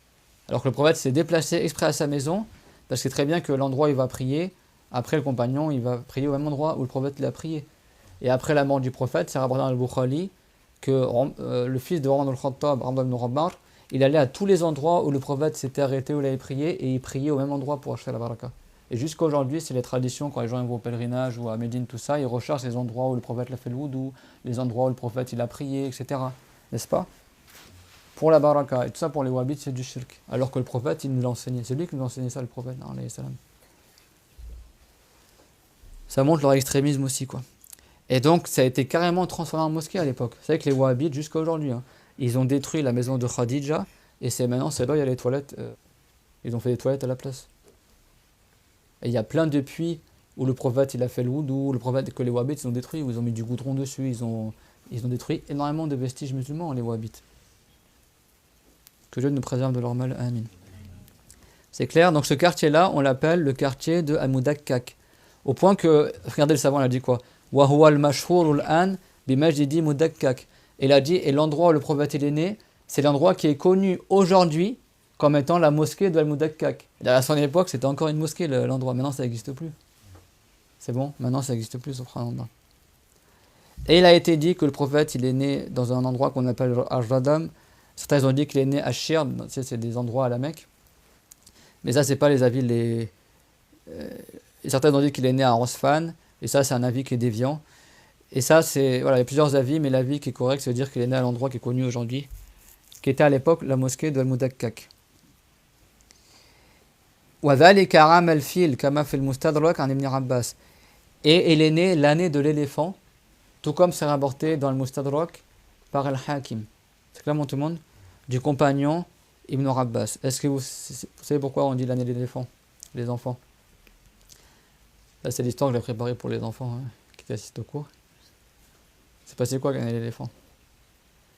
Alors que le prophète s'est déplacé exprès à sa maison, parce que c'est très bien que l'endroit où il va prier, après le compagnon, il va prier au même endroit où le prophète l'a prié. Et après la mort du prophète, c'est rapporté dans le Bukhari que le fils de Omar al-Khattab, Abdullah ibn Rabbar, il allait à tous les endroits où le prophète s'était arrêté, où il avait prié, et il priait au même endroit pour acheter la baraka. Et jusqu'à aujourd'hui, c'est les traditions, quand les gens vont au pèlerinage ou à Médine, tout ça, ils recherchent les endroits où le prophète a fait le wudu, les endroits où le prophète il a prié, etc. N'est-ce pas? Pour la baraka. Et tout ça pour les wahhabites, c'est du shirk. Alors que le prophète, il nous l'a enseigné. C'est lui qui nous a enseigné ça, le prophète, alayhi salam. Ça montre leur extrémisme aussi, quoi. Et donc, ça a été carrément transformé en mosquée à l'époque. C'est vrai que les wahhabites, jusqu'à aujourd'hui, hein, ils ont détruit la maison de Khadija, et c'est maintenant, c'est là où il y a les toilettes. Ils ont fait des toilettes à la place. Et il y a plein de puits où le prophète il a fait le wudu, le prophète que les wahhabites ils ont détruit, où ils ont mis du goudron dessus, ils ont détruit énormément de vestiges musulmans, les wahhabites. Que Dieu nous préserve de leur mal, amin. C'est clair, donc ce quartier-là, on l'appelle le quartier de Al-Mudakkak. Au point que, regardez le savant, il a dit quoi? Wa huwa al-mashhur al-an bi majdidi Mudakkak. Il a dit, et l'endroit où le prophète il est né, c'est l'endroit qui est connu aujourd'hui comme étant la mosquée de Al-Mudakkak. À son époque, c'était encore une mosquée l'endroit. Maintenant, ça n'existe plus. C'est bon? Maintenant, ça n'existe plus, subhanallah. Et il a été dit que le prophète, il est né dans un endroit qu'on appelle Al-Radam. Certains ont dit qu'il est né à Shir, c'est des endroits à la Mecque. Mais ça, c'est pas les avis certains ont dit qu'il est né à Rosfan, et ça, c'est un avis qui est déviant. Et ça, c'est... Voilà, il y a plusieurs avis, mais l'avis qui est correct, c'est de dire qu'il est né à l'endroit qui est connu aujourd'hui, qui était à l'époque la mosquée de Al-Mudakkak. وَذَلِكَ عَامَ الْفِيلِ كَمَا فِي الْمُسْتَدْرَكِ عَنْ Ibn Abbas. Et il est né l'année de l'éléphant, tout comme c'est rapporté dans le Mustadrak par Al-Hakim. C'est clairement tout le monde? Du compagnon Ibn Abbas. Est-ce que vous savez pourquoi on dit l'année de l'éléphant, les enfants? Là, c'est l'histoire que j'ai préparée pour les enfants qui assistent au cours. C'est passé quoi l'année de l'éléphant?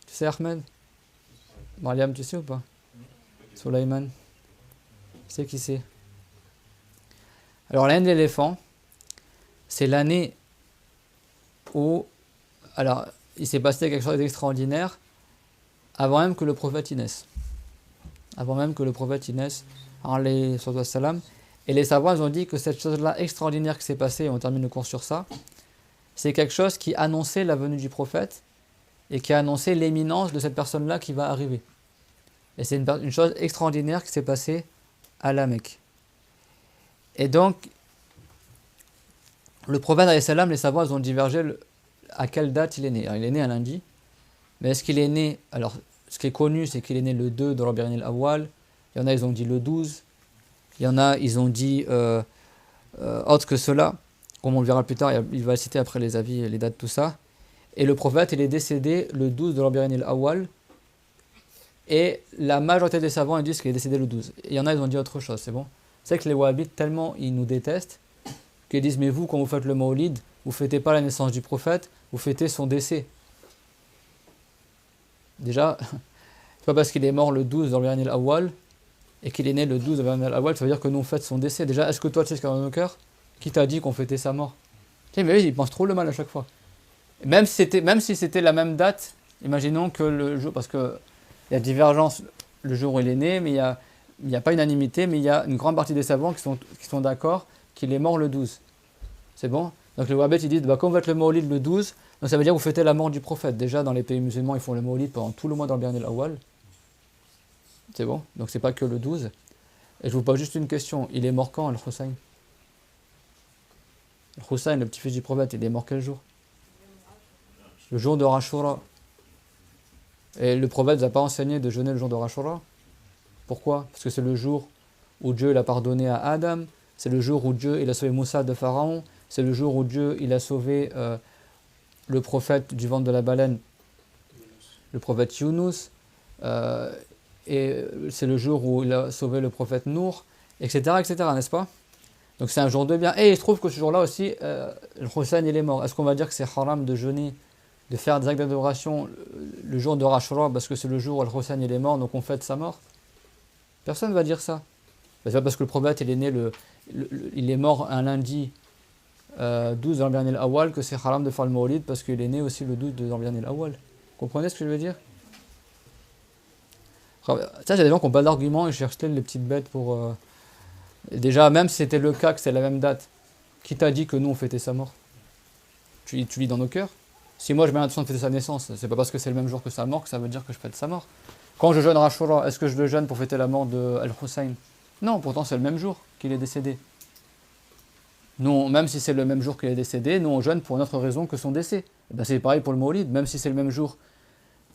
Tu sais, Ahmed? Mariam, tu sais ou pas? Sulaiman? Tu sais qui c'est? Alors, l'année de l'éléphant, c'est l'année où... Alors, il s'est passé quelque chose d'extraordinaire avant même que le prophète y naisse. Avant même que le prophète y naisse, alayhi salam. Et les savants ils ont dit que cette chose-là extraordinaire qui s'est passée, et on termine le cours sur ça, c'est quelque chose qui annonçait la venue du prophète et qui annonçait l'éminence de cette personne-là qui va arriver. Et c'est une chose extraordinaire qui s'est passée à la Mecque. Et donc, le prophète, alayhi salam, les savants ils ont divergé à quelle date il est né. Alors, il est né un lundi, mais est-ce qu'il est né... Alors, ce qui est connu, c'est qu'il est né le 2 de Rabi'in al-Awwal. Il y en a, ils ont dit le 12. Il y en a, ils ont dit autre que cela. Comme on le verra plus tard, il va citer après les avis, les dates, tout ça. Et le prophète, il est décédé le 12 de Rabi'in al-Awwal. Et la majorité des savants ils disent qu'il est décédé le 12. Et il y en a, ils ont dit autre chose, c'est bon? C'est que les wahhabites, tellement ils nous détestent, qu'ils disent, mais vous, quand vous faites le Mawlid, vous ne fêtez pas la naissance du prophète, vous fêtez son décès. Déjà, c'est pas parce qu'il est mort le 12 dans Rabi'in al-Awwal et qu'il est né le 12 dans Rabi'in al-Awwal, ça veut dire que nous on fête son décès. Déjà, est-ce que toi tu sais ce qu'il y a dans nos cœurs? Qui t'a dit qu'on fêtait sa mort? Tu sais, mais oui, ils pensent trop le mal à chaque fois. Même si c'était la même date, imaginons que le jour, parce qu'il y a divergence le jour où il est né, mais il n'y a pas unanimité, mais il y a une grande partie des savants qui sont d'accord qu'il est mort le 12. C'est bon? Donc les wahhabites ils disent, bah, quand vous faites le Mawlid le 12, donc ça veut dire que vous fêtez la mort du prophète. Déjà dans les pays musulmans, ils font le Mawlid pendant tout le mois dans le Rabi'in al-Awwal. C'est bon? Donc c'est pas que le 12. Et je vous pose juste une question, il est mort quand, Al-Hussein? Al-Hussein, le petit-fils du prophète, il est mort quel jour? Le jour de Ashura. Et le prophète ne nous a pas enseigné de jeûner le jour de Ashura. Pourquoi? Parce que c'est le jour où Dieu l'a pardonné à Adam, c'est le jour où Dieu il a sauvé Moussa de Pharaon, c'est le jour où Dieu il a sauvé le prophète du ventre de la baleine, le prophète Yunus, et c'est le jour où il a sauvé le prophète Nour, etc., n'est-ce pas? Donc c'est un jour de bien. Et il se trouve que ce jour-là aussi, le Hussein il est mort. Est-ce qu'on va dire que c'est haram de jeûner, de faire des actes d'adoration le jour de Ashura parce que c'est le jour où le Hussein il est mort, donc on fête sa mort? Personne ne va dire ça. C'est pas parce que le prophète il est né il est mort un lundi 12 dans le Rabi'in al-Awwal que c'est haram de faire le Mawlid parce qu'il est né aussi le 12 de Rabi'in al-Awwal. Comprenez ce que je veux dire? Ça, il y a des gens qui n'ont pas d'argument et cherchent les petites bêtes pour... Déjà, même si c'était le cas, que c'est la même date, qui t'a dit que nous on fêtait sa mort? Tu lis dans nos cœurs? Si moi je mets l'intention de fêter sa naissance, c'est pas parce que c'est le même jour que sa mort que ça veut dire que je fête sa mort. Quand je jeûne Ashura, est-ce que je le jeûne pour fêter la mort de Al-Hussein? Non, pourtant c'est le même jour qu'il est décédé. Nous, même si c'est le même jour qu'il est décédé, nous on jeûne pour une autre raison que son décès. Et ben, c'est pareil pour le Mawlid, même si c'est le même jour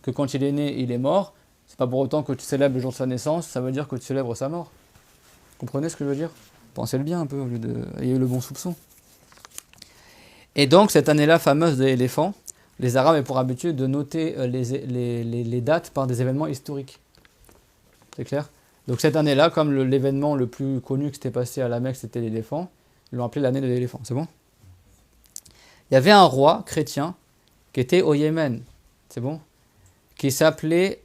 que quand il est né, il est mort, c'est pas pour autant que tu célèbres le jour de sa naissance, ça veut dire que tu célèbres sa mort. Vous comprenez ce que je veux dire? Pensez le bien un peu, au lieu de... ayez le bon soupçon. Et donc, cette année-là fameuse de l'éléphant, les Arabes avaient pour habitude de noter les dates par des événements historiques. C'est clair? Donc cette année-là, comme l'événement le plus connu qui s'était passé à la Mecque, c'était l'éléphant, ils l'ont appelé l'année de l'éléphant. C'est bon? Il y avait un roi chrétien qui était au Yémen. C'est bon? Qui s'appelait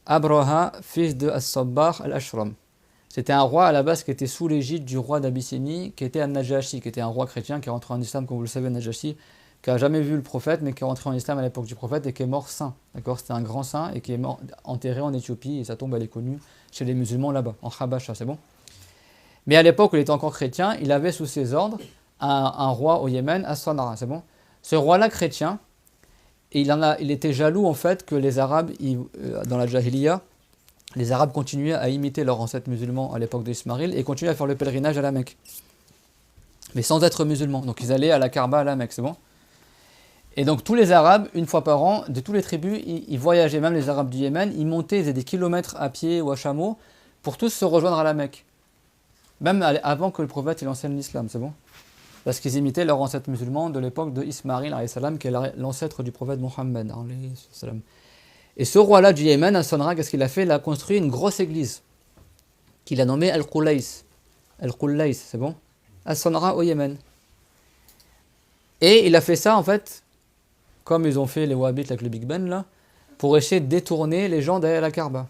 Abraha, fils de As-Sabbah al-Ashram. C'était un roi à la base qui était sous l'égide du roi d'Abyssinie, qui était An-Najashi, qui était un roi chrétien qui est rentré en islam, comme vous le savez, Najashi, qui n'a jamais vu le prophète, mais qui est rentré en islam à l'époque du prophète et qui est mort saint. D'accord? C'était un grand saint et qui est mort enterré en Éthiopie, et sa tombe elle est connue chez les musulmans là-bas, en Habasha, c'est bon? Mais à l'époque où il était encore chrétien, il avait sous ses ordres un roi au Yémen, As-Sanara, c'est bon? Ce roi-là chrétien, il était jaloux en fait que les Arabes, dans la Jahiliya, les Arabes continuaient à imiter leurs ancêtres musulmans à l'époque d'Ismaïl et continuaient à faire le pèlerinage à la Mecque. Mais sans être musulmans. Donc ils allaient à la Kaaba à la Mecque, c'est bon? Et donc tous les Arabes, une fois par an, de toutes les tribus, ils voyageaient, même les Arabes du Yémen, ils montaient, ils faisaient des kilomètres à pied ou à chameau pour tous se rejoindre à la Mecque. Même avant que le prophète il enseigne l'islam, c'est bon? Parce qu'ils imitaient leurs ancêtres musulmans de l'époque de Ismaïl, qui est l'ancêtre du prophète Mohammed. Et ce roi-là du Yémen, As-Sanra, qu'est-ce qu'il a fait? Il a construit une grosse église qu'il a nommée Al-Qulays. Al-Qulays, c'est bon? As-Sanra au Yémen. Et il a fait ça, en fait, comme ils ont fait les Wahhabites avec le Big Ben, là, pour essayer de détourner les gens d'aller à la Kaaba.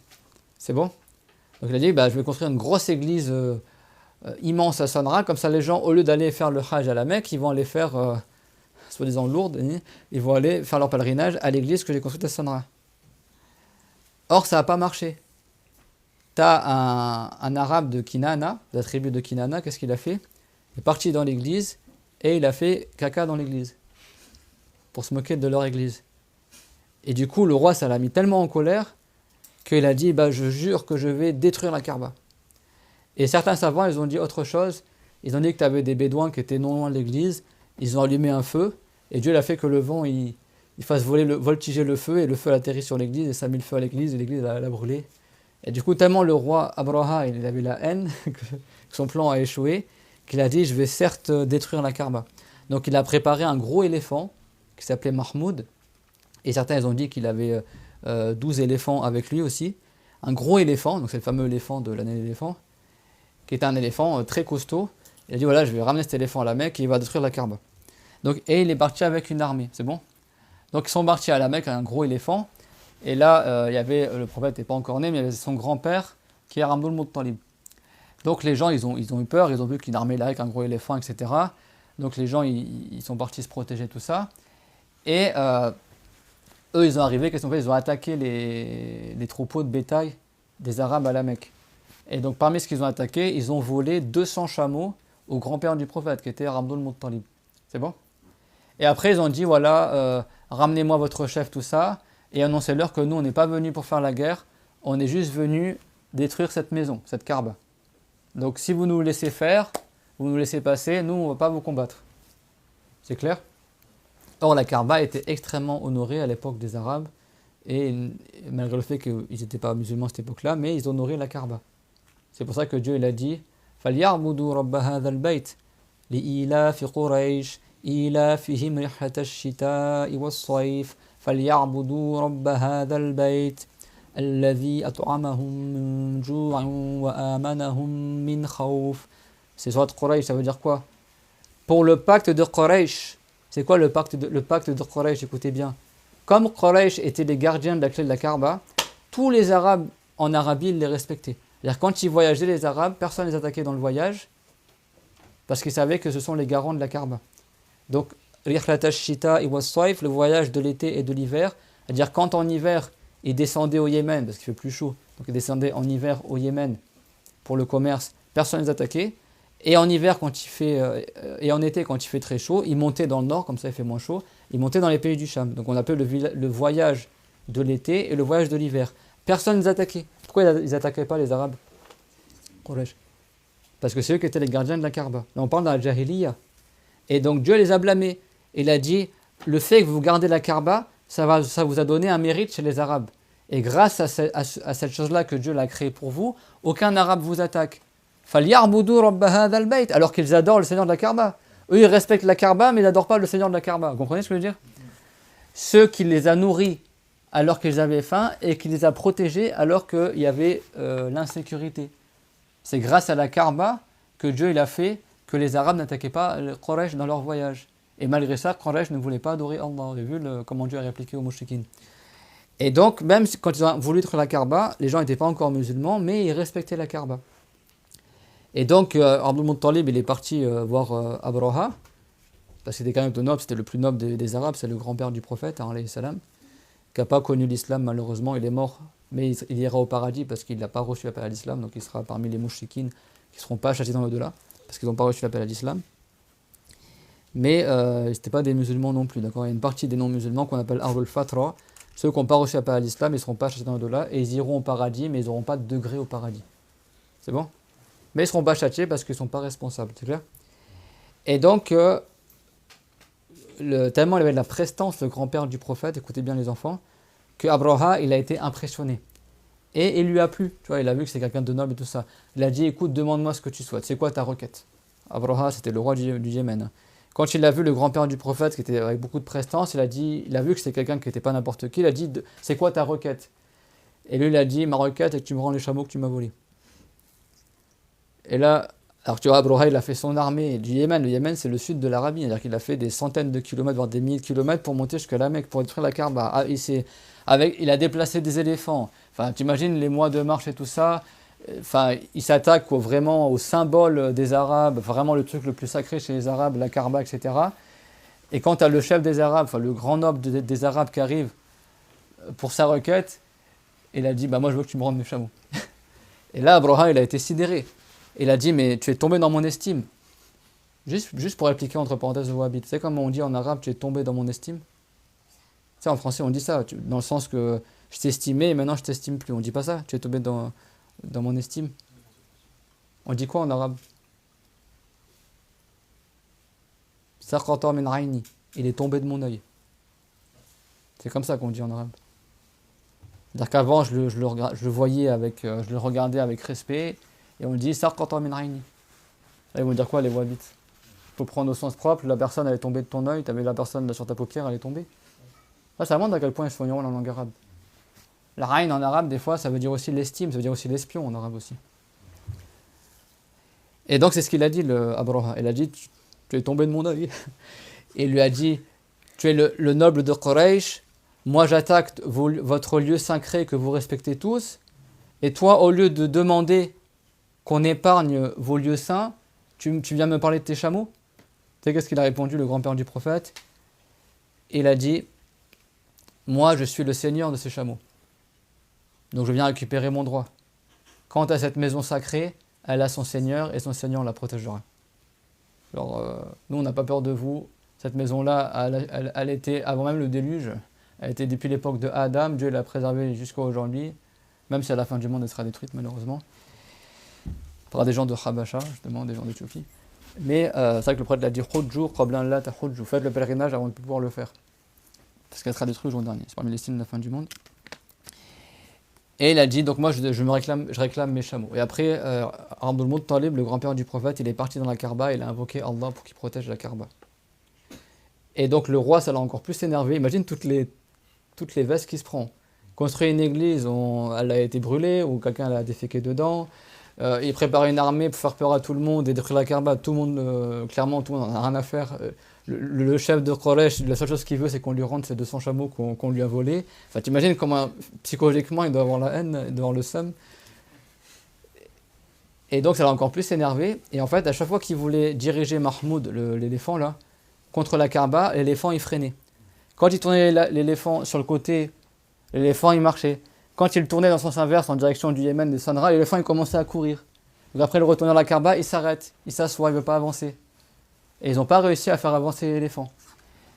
C'est bon? Donc il a dit, je vais construire une grosse église immense à Sanra, comme ça les gens, au lieu d'aller faire le Hajj à la Mecque, ils vont aller faire, soi-disant Lourdes, ils vont aller faire leur pèlerinage à l'église que j'ai construite à Sanra. Or, ça n'a pas marché. Tu as un arabe de Kinana, de la tribu de Kinana, qu'est-ce qu'il a fait? Il est parti dans l'église et il a fait caca dans l'église pour se moquer de leur église. Et du coup, le roi, ça l'a mis tellement en colère qu'il a dit, je jure que je vais détruire la Kaaba. Et certains savants, ils ont dit autre chose. Ils ont dit que tu avais des bédouins qui étaient non loin de l'église. Ils ont allumé un feu et Dieu a fait que le vent il fasse voltiger le feu, et le feu a atterri sur l'église et ça a mis le feu à l'église et l'église l'a brûlé. Et du coup, tellement le roi Abraha, il avait la haine que son plan a échoué, qu'il a dit, je vais certes détruire la Kaaba. Donc il a préparé un gros éléphant qui s'appelait Mahmoud, et certains ils ont dit qu'il avait 12 éléphants avec lui aussi. Un gros éléphant, donc c'est le fameux éléphant de l'année de l'éléphant, qui était un éléphant très costaud. Il a dit, voilà, je vais ramener cet éléphant à la Mecque et il va détruire la Kaaba. Donc, et il est parti avec une armée, c'est bon? Donc ils sont partis à la Mecque avec un gros éléphant. Et là, il y avait, le prophète n'était pas encore né, mais il y avait son grand-père qui est Abdul Muttalib. Donc les gens, ils ont eu peur, ils ont vu qu'une armée là avec un gros éléphant, etc. Donc les gens, ils sont partis se protéger, tout ça. Et eux, ils ont arrivé, qu'est-ce qu'ils ont fait? Ils ont attaqué les troupeaux de bétail des Arabes à la Mecque. Et donc parmi ce qu'ils ont attaqué, ils ont volé 200 chameaux au grand-père du prophète, qui était Abdul Muttalib. C'est bon? Et après, ils ont dit, voilà, ramenez-moi votre chef, tout ça, et annoncez-leur que nous, on n'est pas venus pour faire la guerre, on est juste venus détruire cette maison, cette Kaaba. Donc si vous nous laissez faire, vous nous laissez passer, nous, on ne va pas vous combattre. C'est clair? Or, la Kaaba était extrêmement honorée à l'époque des Arabes, et malgré le fait qu'ils n'étaient pas musulmans à cette époque-là, mais ils honoraient la Kaaba. C'est pour ça que Dieu il a dit فَلْيَعْبُدُوا رَبَّ هَذَا الْبَيْتِ لِإِيلَافِ قُرَيْشٍ إِيلَافِهِمْ رِحْلَةَ الشِّتَاءِ وَالصَّيْفِ فَلْيَعْبُدُوا رَبَّ هَذَا الْبَيْتِ الَّذِي أَطْعَمَهُم مِّن جُوعٍ وَآمَنَهُم مِّن خَوْفٍ. C'est soit Quraysh, ça veut dire quoi? Pour le pacte de Quraysh. C'est quoi le pacte de Quraysh? Écoutez bien. Comme Quraysh étaient les gardiens de la clé de la Kaaba, tous les Arabes en Arabie ils les respectaient. C'est-à-dire quand ils voyageaient, les Arabes, personne ne les attaquait dans le voyage, parce qu'ils savaient que ce sont les garants de la Kaaba. Donc, le voyage de l'été et de l'hiver, c'est-à-dire quand en hiver, ils descendaient au Yémen, parce qu'il fait plus chaud, donc ils descendaient en hiver au Yémen pour le commerce, personne ne les attaquait. Et en hiver, et en été, quand il fait très chaud, ils montaient dans le nord, comme ça il fait moins chaud, ils montaient dans les pays du Cham. Donc on appelle le voyage de l'été et le voyage de l'hiver. Personne ne les attaquait. Pourquoi ils n'attaquaient pas les Arabes? Parce que c'est eux qui étaient les gardiens de la Kaaba. Là on parle dans la Jahiliya. Et donc Dieu les a blâmés. Il a dit, le fait que vous gardez la Kaaba, ça vous a donné un mérite chez les Arabes. Et grâce à cette chose-là que Dieu l'a créée pour vous, aucun Arabe vous attaque. فَلْيَعْبُدُوا رَبَّ هَذَا الْبَيْتِ. Alors qu'ils adorent le Seigneur de la Kaaba. Eux, ils respectent la Kaaba, mais ils n'adorent pas le Seigneur de la Kaaba. Vous comprenez ce que je veux dire? Ceux qui les a nourris alors qu'ils avaient faim et qui les a protégés alors qu'il y avait l'insécurité. C'est grâce à la Kaaba que Dieu il a fait que les Arabes n'attaquaient pas les Quraysh dans leur voyage. Et malgré ça, Quraysh ne voulait pas adorer Allah. Vous avez vu comment Dieu a répliqué aux Mouchriquines. Et donc, même quand ils ont voulu détruire la Kaaba, les gens n'étaient pas encore musulmans, mais ils respectaient la Kaaba. Et donc, Abdul Muttalib, il est parti voir Abraha, parce que c'était quand même de noble, c'était le plus noble des Arabes, c'est le grand-père du prophète, alayhi salam, qui n'a pas connu l'islam malheureusement, il est mort, mais il ira au paradis parce qu'il n'a pas reçu l'appel à l'islam, donc il sera parmi les mouchikines qui ne seront pas châtiés dans l'au-delà, parce qu'ils n'ont pas reçu l'appel à l'islam. Mais c'était pas des musulmans non plus, d'accord? Il y a une partie des non-musulmans qu'on appelle Ahlul Fatra, ceux qui n'ont pas reçu l'appel à l'islam, ils ne seront pas châtiés dans l'au-delà, et ils iront au paradis, mais ils n'auront pas de degré au paradis. C'est bon? Mais ils ne seront pas châtiés parce qu'ils ne sont pas responsables, c'est clair? Et donc, tellement il avait de la prestance, le grand-père du prophète, écoutez bien les enfants, que Abraha, il a été impressionné. Et il lui a plu, tu vois, il a vu que c'est quelqu'un de noble et tout ça. Il a dit, écoute, demande-moi ce que tu souhaites, c'est quoi ta requête? Abraha, c'était le roi du Yémen. Quand il a vu le grand-père du prophète, qui était avec beaucoup de prestance, il a vu que c'était quelqu'un qui n'était pas n'importe qui, il a dit, c'est quoi ta requête? Et lui, il a dit, ma requête est que tu me rends les chameaux que tu m'as volés. Et là, alors tu vois, Abraha, il a fait son armée du Yémen. Le Yémen, c'est le sud de l'Arabie. C'est-à-dire qu'il a fait des centaines de kilomètres, voire des milliers de kilomètres pour monter jusqu'à la Mecque, pour détruire la Kaaba. Ah, il a déplacé des éléphants. Enfin, tu imagines les mois de marche et tout ça. Enfin, il s'attaque vraiment au symbole des Arabes, vraiment le truc le plus sacré chez les Arabes, la Kaaba, etc. Et quand tu as le chef des Arabes, enfin le grand noble des Arabes qui arrive pour sa requête, il a dit, bah moi je veux que tu me rendes mes chameaux. Et là, Abraha, il a été sidéré. Il a dit, mais tu es tombé dans mon estime. Juste pour répliquer entre parenthèses au wahhabite. Tu sais comment on dit en arabe, tu es tombé dans mon estime? Tu sais, en français, on dit ça, dans le sens que je t'estimais et maintenant je t'estime plus. On dit pas ça, tu es tombé dans mon estime. On dit quoi en arabe? Saqata min ayni. Il est tombé de mon œil. C'est comme ça qu'on dit en arabe. C'est-à-dire qu'avant, je le voyais je le regardais avec respect. Et on dit Saqata min ayni. Là, ils vont dire quoi les wahhabites? Il faut prendre au sens propre, la personne elle est tombée de ton œil, tu avais la personne là, sur ta paupière, elle est tombée. Là, ça montre à quel point ils sont ignorants en langue arabe. La ayn en arabe, des fois, ça veut dire aussi l'estime, ça veut dire aussi l'espion en arabe aussi. Et donc, c'est ce qu'il a dit, Abraha. Il a dit tu es tombé de mon œil. Et il lui a dit tu es le noble de Quraysh, moi j'attaque votre lieu sacré que vous respectez tous, et toi, au lieu de demander qu'on épargne vos lieux saints, tu viens me parler de tes chameaux? Tu sais qu'est-ce qu'il a répondu, le grand-père du prophète? Il a dit, moi je suis le seigneur de ces chameaux. Donc je viens récupérer mon droit. Quant à cette maison sacrée, elle a son seigneur et son seigneur la protégera. Alors, nous on n'a pas peur de vous. Cette maison-là, elle était avant même le déluge. Elle était depuis l'époque de Adam. Dieu l'a préservée jusqu'à aujourd'hui. Même si à la fin du monde elle sera détruite malheureusement. Par des gens de Habasha, justement, des gens d'Éthiopie. Mais c'est vrai que le prophète l'a dit Hujju qabla an la tahujju. Faites le pèlerinage avant de pouvoir le faire. Parce qu'elle sera détruite le jour dernier. C'est parmi les signes de la fin du monde. Et il a dit donc moi je réclame mes chameaux. Et après, Abdul Muttalib, le grand-père du prophète, il est parti dans la Kaaba et il a invoqué Allah pour qu'il protège la Kaaba. Et donc le roi, ça l'a encore plus énervé. Imagine toutes les vestes qu'il se prend. Construire une église, elle a été brûlée ou quelqu'un l'a déféqué dedans. Il préparait une armée pour faire peur à tout le monde et détruire la Kaaba. Tout le monde, clairement, tout le monde n'en a rien à faire. Le chef de Quraysh, la seule chose qu'il veut, c'est qu'on lui rende ses 200 chameaux qu'on lui a volés. Enfin, t'imagines comment, psychologiquement, il doit avoir la haine, il doit avoir le seum. Et donc, ça l'a encore plus énervé. Et en fait, à chaque fois qu'il voulait diriger Mahmoud, l'éléphant, là, contre la Kaaba, l'éléphant, il freinait. Quand il tournait l'éléphant sur le côté, l'éléphant, il marchait. Quand il tournait dans le sens inverse en direction du Yémen, de Sanra, l'éléphant il commençait à courir. Donc après le retourner à la Kaaba, il s'arrête, il s'assoit, il ne veut pas avancer. Et ils n'ont pas réussi à faire avancer l'éléphant.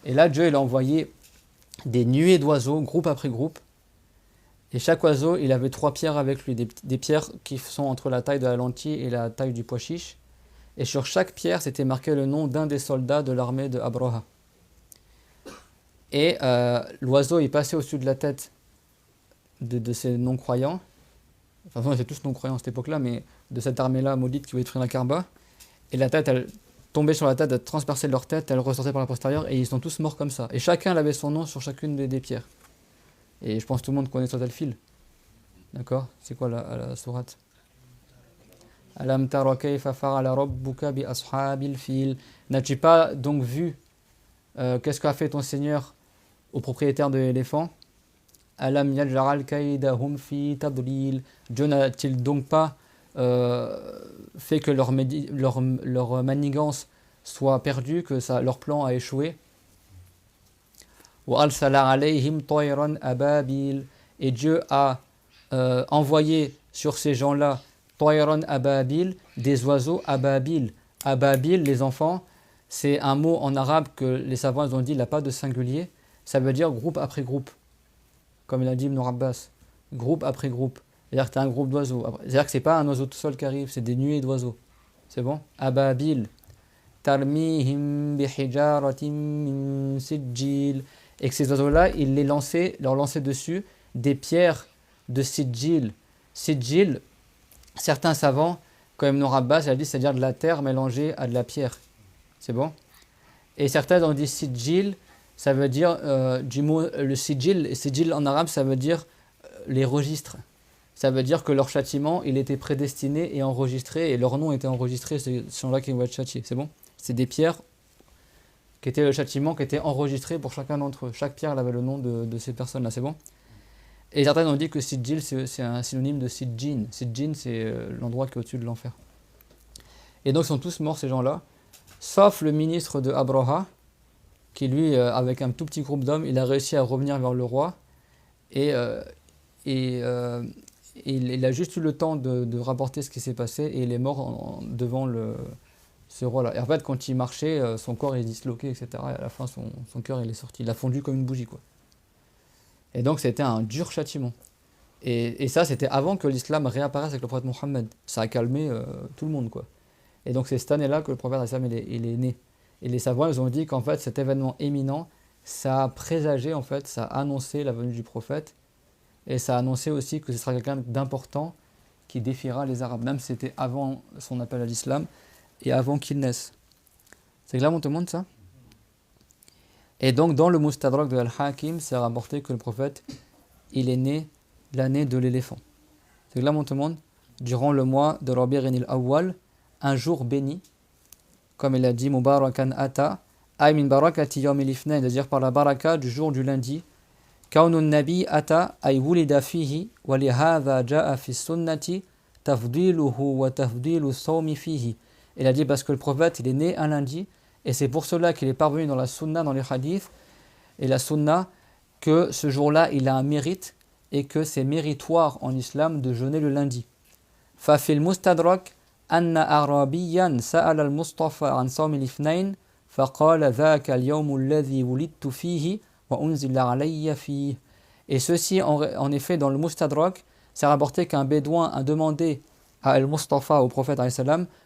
Et là, Dieu il a envoyé des nuées d'oiseaux, groupe après groupe. Et chaque oiseau, il avait 3 pierres avec lui, des pierres qui sont entre la taille de la lentille et la taille du pois chiche. Et sur chaque pierre, c'était marqué le nom d'un des soldats de l'armée de Abraha. Et l'oiseau est passé au-dessus de la tête de ces non-croyants. Enfin, ils étaient tous non-croyants à cette époque-là, mais de cette armée-là maudite qui voulait détruire la Kaaba. Et la tête, elle tombait sur la tête, elle transperçait leur tête, elle ressortait par la postérieure, et ils sont tous morts comme ça. Et chacun avait son nom sur chacune des pierres. Et je pense que tout le monde connaît Surat al-Fil. D'accord? C'est quoi la sourate? Alam tara kayfa fa'ala rabbuka bi ashabil fil. N'as-tu pas donc vu qu'est-ce qu'a fait ton Seigneur aux propriétaires de l'éléphant? Alam yaj'al kaydahum fi tadlil. Dieu n'a-t-il donc pas fait que leur manigance soit perdue, que leur plan a échoué? Wa arsala alayhim tayran ababil. Et Dieu a envoyé sur ces gens-là tayran ababil, des oiseaux ababil. Ababil, les enfants, c'est un mot en arabe que les savants ont dit, il n'a pas de singulier. Ça veut dire groupe après groupe. Comme il a dit Ibn Abbas, groupe après groupe. C'est-à-dire que tu as un groupe d'oiseaux. C'est-à-dire que ce n'est pas un oiseau tout seul qui arrive, c'est des nuées d'oiseaux. C'est bon? Ababil. Tarmihim bihijaratim min sijil. Et que ces oiseaux-là, ils leur lançaient dessus des pierres de sijil. Sijil, certains savants, comme Ibn Abbas, il a dit c'est-à-dire de la terre mélangée à de la pierre. C'est bon? Et certains ont dit sijil, ça veut dire du mot le sijil en arabe, ça veut dire les registres. Ça veut dire que leur châtiment, il était prédestiné et enregistré, et leur nom était enregistré, c'est ces gens-là qui vont être châtiés. C'est bon? C'est des pierres qui étaient le châtiment, qui étaient enregistrés pour chacun d'entre eux. Chaque pierre elle avait le nom de ces personnes-là, c'est bon? Et certains ont dit que sijil, c'est un synonyme de sijjin. Sijjin, c'est l'endroit qui est au-dessus de l'enfer. Et donc, ils sont tous morts, ces gens-là, sauf le ministre de Abraha, qui lui, avec un tout petit groupe d'hommes, il a réussi à revenir vers le roi, et il a juste eu le temps de rapporter ce qui s'est passé, et il est mort devant ce roi-là. Et en fait, quand il marchait, son corps est disloqué, etc. Et à la fin, son cœur, il est sorti. Il a fondu comme une bougie, quoi. Et donc, c'était un dur châtiment. Et ça, c'était avant que l'islam réapparaisse avec le prophète Mohammed. Ça a calmé tout le monde, quoi. Et donc, c'est cette année-là que le prophète il est né. Et les savants, ils ont dit qu'en fait, cet événement éminent, ça a présagé, en fait, ça a annoncé la venue du prophète. Et ça a annoncé aussi que ce sera quelqu'un d'important qui défiera les Arabes, même si c'était avant son appel à l'islam et avant qu'il naisse. C'est clair, on te montre ça? Et donc, dans le Mustadrak de Al-Hakim, c'est rapporté que le prophète, il est né l'année de l'éléphant. C'est clair, on te montre? Durant le mois de Rabi'in al-Awwal, un jour béni, comme il a dit, Mubarakan Ata, ay min barakati yawm al-ithnain, c'est-à-dire par la baraka du jour du lundi. Kaunun nabi ata ay wulida fihi wa li hadha jaa fi sunnati tafdiluhu wa tafdilu sawmi fihi. Il a dit parce que le prophète il est né un lundi et c'est pour cela qu'il est parvenu dans la sunna, dans les hadiths et la sunna que ce jour-là il a un mérite et que c'est méritoire en islam de jeûner le lundi. Fa fil mustadrak anna arabiyan sa'ala al-Mustafa an sawm al-ithnain faqala dhaka al-yawm alladhi wulidtu fihi. Et ceci, en effet, dans le Mustadrak, c'est rapporté qu'un bédouin a demandé à Al-Mustafa, au prophète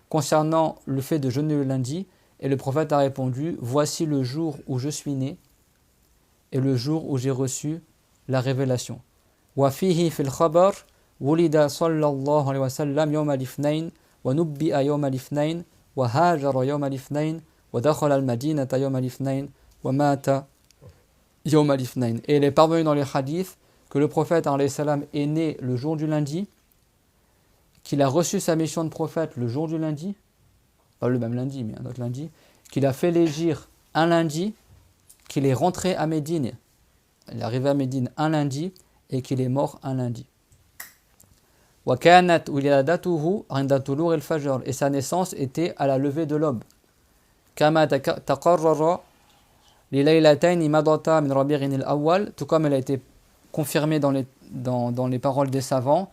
concernant le fait de jeûner le lundi, et le prophète a répondu: voici le jour où je suis né et le jour où j'ai reçu la révélation. Wa fihi fil khabar wulida sallallahu alayhi wa sallam yawm al-ithnain wa nubbi'a yawm al-ithnain wa hajara yawm al-ithnain wa dakhala al-madinata yawm al-ithnain wa mata Yawm al-Ithnain. Et il est parvenu dans les hadiths que le prophète est né le jour du lundi, qu'il a reçu sa mission de prophète le jour du lundi, pas le même lundi, mais un autre lundi, qu'il a fait l'hégire un lundi, qu'il est rentré à Médine, il est arrivé à Médine un lundi, et qu'il est mort un lundi. Et sa naissance était à la levée de l'aube. Kama taqarrara tout comme elle a été confirmée dans les paroles des savants,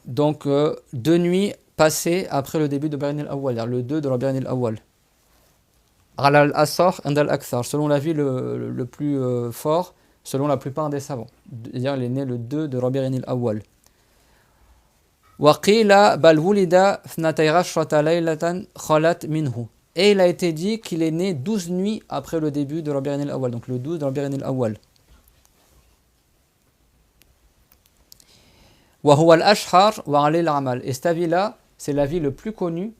donc 2 nuits passées après le début de Rabi'in al-Awwal, le 2 de Rabi'in al-Awwal. Selon l'avis le plus fort, selon la plupart des savants. C'est-à-dire il est né le 2 de Rabi'in al-Awwal. وَقِيلَ بَلْ وُلِدَ اثْنَتَيْ عَشْرَةَ لَيْلَةً خَلَتْ مِنْهُ. Et il a été dit qu'il est né 12 nuits après le début de Rabi'in al-Awwal, donc le 12 de Rabi'in al-Awwal. وَهُوَ الْأَشْهَرُ وَعَلَيْهِ الْعَمَلُ. Et cet avis-là, c'est l'avis le plus connu,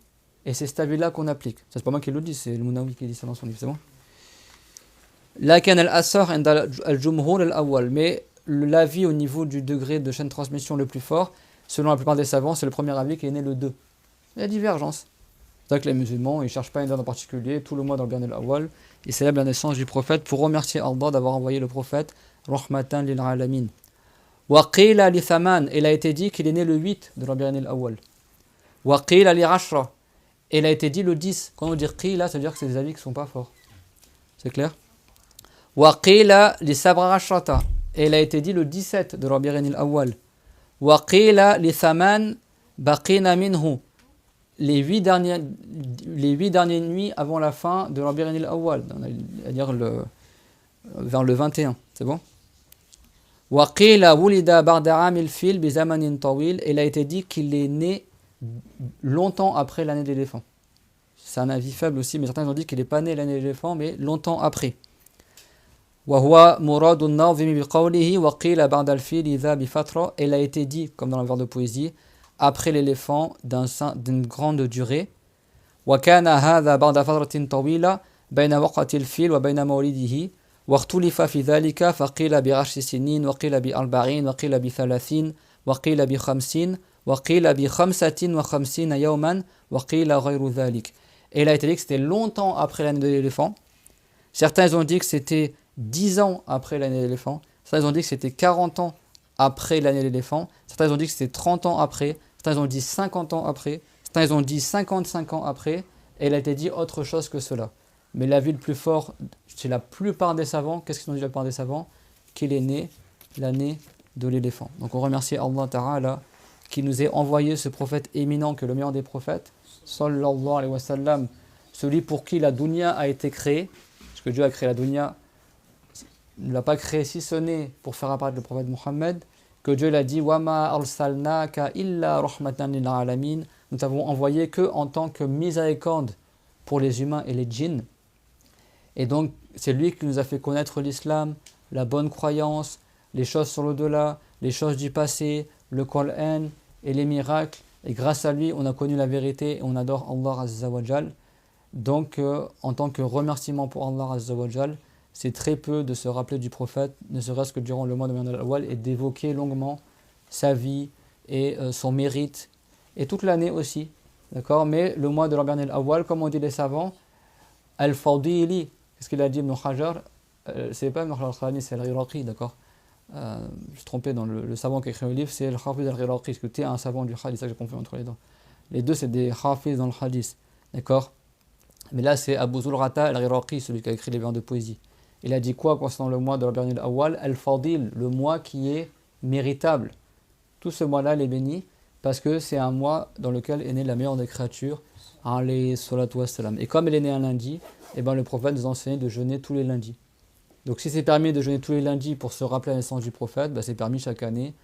et c'est cet avis-là qu'on applique. Ça, c'est pas moi qui le dis, c'est le Munawi qui dit ça dans son livre, c'est bon? لكن الأصح عند الجمهور الأول. Mais l'avis au niveau du degré de chaîne de transmission le plus fort, selon la plupart des savants, c'est le premier avis qui est né le 2. Il y a divergence. C'est vrai que les musulmans, ils ne cherchent pas une date en particulier, tout le mois dans le Rabi'in al-Awwal, ils célèbrent la naissance du prophète pour remercier Allah d'avoir envoyé le prophète Rahmatan lil alamin. Wa qila li Thaman, il a été dit qu'il est né le 8 de Rabi'in al-Awwal. Wa qila li Ashra, il a été dit le 10. Quand on dit qila, ça veut dire que c'est des avis qui ne sont pas forts. C'est clair? Wa qila li Sabra Ashrata, et il a été dit le 17 de Rabi'in al-Awwal. Wa qila li Thaman baqina minhu, les 8 dernières nuits avant la fin de Rabi'in al-Awwal, c'est-à-dire vers le 21, c'est bon? Wa qila wulida ba'da 'amil fil bi zamanin tawil, il a été dit qu'il est né longtemps après l'année de l'éléphant. C'est un avis faible aussi, mais certains ont dit qu'il n'est pas né l'année de l'éléphant, mais longtemps après. Wa huwa muradu an-nazimi bi qawlihi wa qila ba'da al-fil idha bi fatra, il a été dit, comme dans le vers de poésie, après l'éléphant d'une grande durée. وكان هذا بعد فترة طويلة بين وقعة الفيل وبين مولده واختلف في ذلك فقيل ب10 سنين وقيل ب40 وقيل ب30 وقيل ب50 وقيل ب55 يوما وقيل غير ذلك. Et il a été dit que c'était longtemps après l'année de l'éléphant. Certains ont dit que c'était 10 ans après l'année de l'éléphant. Certains ont dit que c'était 40 ans après l'année de l'éléphant. Certains ont dit que c'était 30 ans après. Certains ont dit 50 ans après. Certains ont dit 55 ans après. Et il a été dit autre chose que cela. Mais l'avis le plus fort, chez la plupart des savants, qu'est-ce qu'ils ont dit la plupart des savants? Qu'il est né l'année de l'éléphant. Donc on remercie Allah Ta'ala qui nous ait envoyé ce prophète éminent, que le meilleur des prophètes, sallallahu alayhi wa sallam, celui pour qui la dunya a été créée, parce que Dieu a créé la dunya, il ne l'a pas créé si ce n'est pour faire apparaître le prophète Mohammed, que Dieu l'a dit wama arsalnaka illa rahmatan lil alamin, nous t'avons envoyé que en tant que miséricorde pour les humains et les djinns. Et donc c'est lui qui nous a fait connaître l'islam, la bonne croyance, les choses sur l'au-delà, les choses du passé, le Coran et les miracles, et grâce à lui on a connu la vérité et on adore Allah Azza wa Jal. Donc en tant que remerciement pour Allah Azza wa Jal, c'est très peu de se rappeler du prophète, ne serait-ce que durant le mois de Rabi'in al-Awwal, et d'évoquer longuement sa vie et son mérite, et toute l'année aussi, d'accord? Mais le mois de Rabi'in al-Awwal, comme on dit les savants, al-Fadili, qu'est-ce qu'il a dit Ibn Hajar? C'est pas Ibn Hajar, c'est al-Iraqi, d'accord? Je suis trompé dans le savant qui a écrit le livre, c'est al-Hafiz al-Iraqi, parce que tu es un savant du hadith, ça que j'ai confondu entre les deux. Les deux, c'est des Hafiz dans le hadith, d'accord? Mais là, c'est Abu Zulrata al-Iraqi, celui qui a écrit les vers de poésie. Il a dit quoi concernant le mois de Rabi'in al-Awwal? Al-Fadil, le mois qui est méritable. Tout ce mois-là, il est béni parce que c'est un mois dans lequel est née la meilleure des créatures, alayhi salatu wassalam. Et comme il est né un lundi, eh ben, le prophète nous a enseigné de jeûner tous les lundis. Donc si c'est permis de jeûner tous les lundis pour se rappeler la naissance du prophète, ben, c'est permis chaque année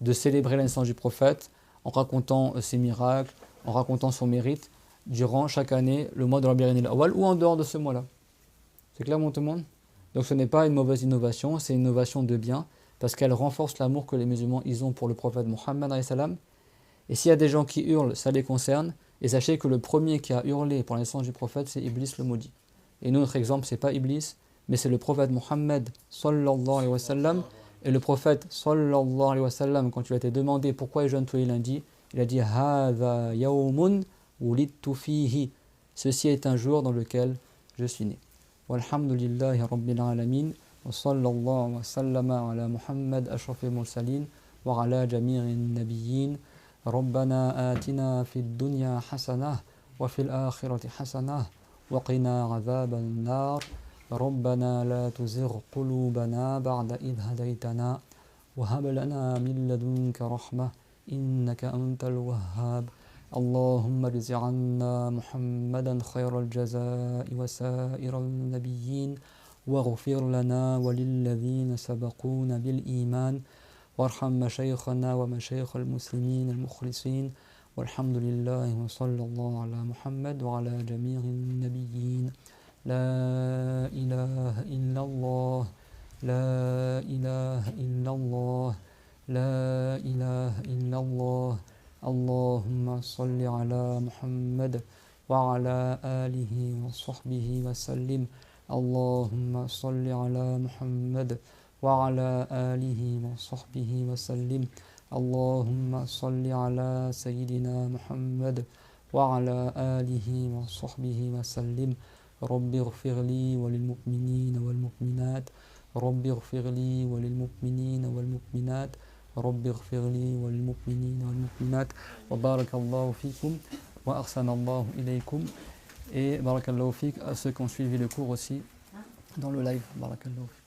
de célébrer la naissance du prophète en racontant ses miracles, en racontant son mérite, durant chaque année le mois de Rabi'in al-Awwal ou en dehors de ce mois-là. C'est clair, mon tout le monde? Donc ce n'est pas une mauvaise innovation, c'est une innovation de bien, parce qu'elle renforce l'amour que les musulmans ils ont pour le prophète Mohammed alayhi salam. Et s'il y a des gens qui hurlent, ça les concerne, et sachez que le premier qui a hurlé pour la naissance du prophète, c'est Iblis le maudit. Et nous, notre exemple, c'est pas Iblis, mais c'est le prophète Mohammed sallallahu alayhi wa sallam. Et le prophète sallallahu alayhi wa sallam, quand il a été demandé pourquoi il jeûne tous les lundis, il a dit Hadha yawmun wulidtu fihi. Ceci est un jour dans lequel je suis né. Walhamdulillahi rabbil alamin. Wa sallallahu wa sallama ala Muhammad ashrafil mursalin wa ala jami'in nabiyyin. ربنا آتنا في الدنيا حسنة وفي الآخرة حسنة وقنا عذاب النار ربنا لا تزغ قلوبنا بعد إذ هديتنا وهب لنا من لدنك رحمة إنك أنت الوهاب اللهم اجز عنا محمدا خير الجزاء وسائر النبيين واغفر لنا وللذين سبقونا بالإيمان وارحم مشايخنا ومشايخ المسلمين المخلصين والحمد لله وصلى الله على محمد وعلى جميع النبيين. لا إله إلا الله لا إله إلا الله لا إله إلا الله. اللهم صل على محمد وعلى آله وصحبه وسلم. اللهم صل على محمد وعلى آله وصحبه وسلم. اللهم صل على سيدنا محمد وعلى آله وصحبه وسلم. رب اغفر لي وللمؤمنين والمؤمنات رب اغفر لي وللمؤمنين والمؤمنات رب اغفر لي وللمؤمنين والمؤمنات وبارك الله فيكم وأحسن الله إليكم. Et barakallahu fik à ceux qui ont suivi le cours aussi dans le live. Barakallahu fik.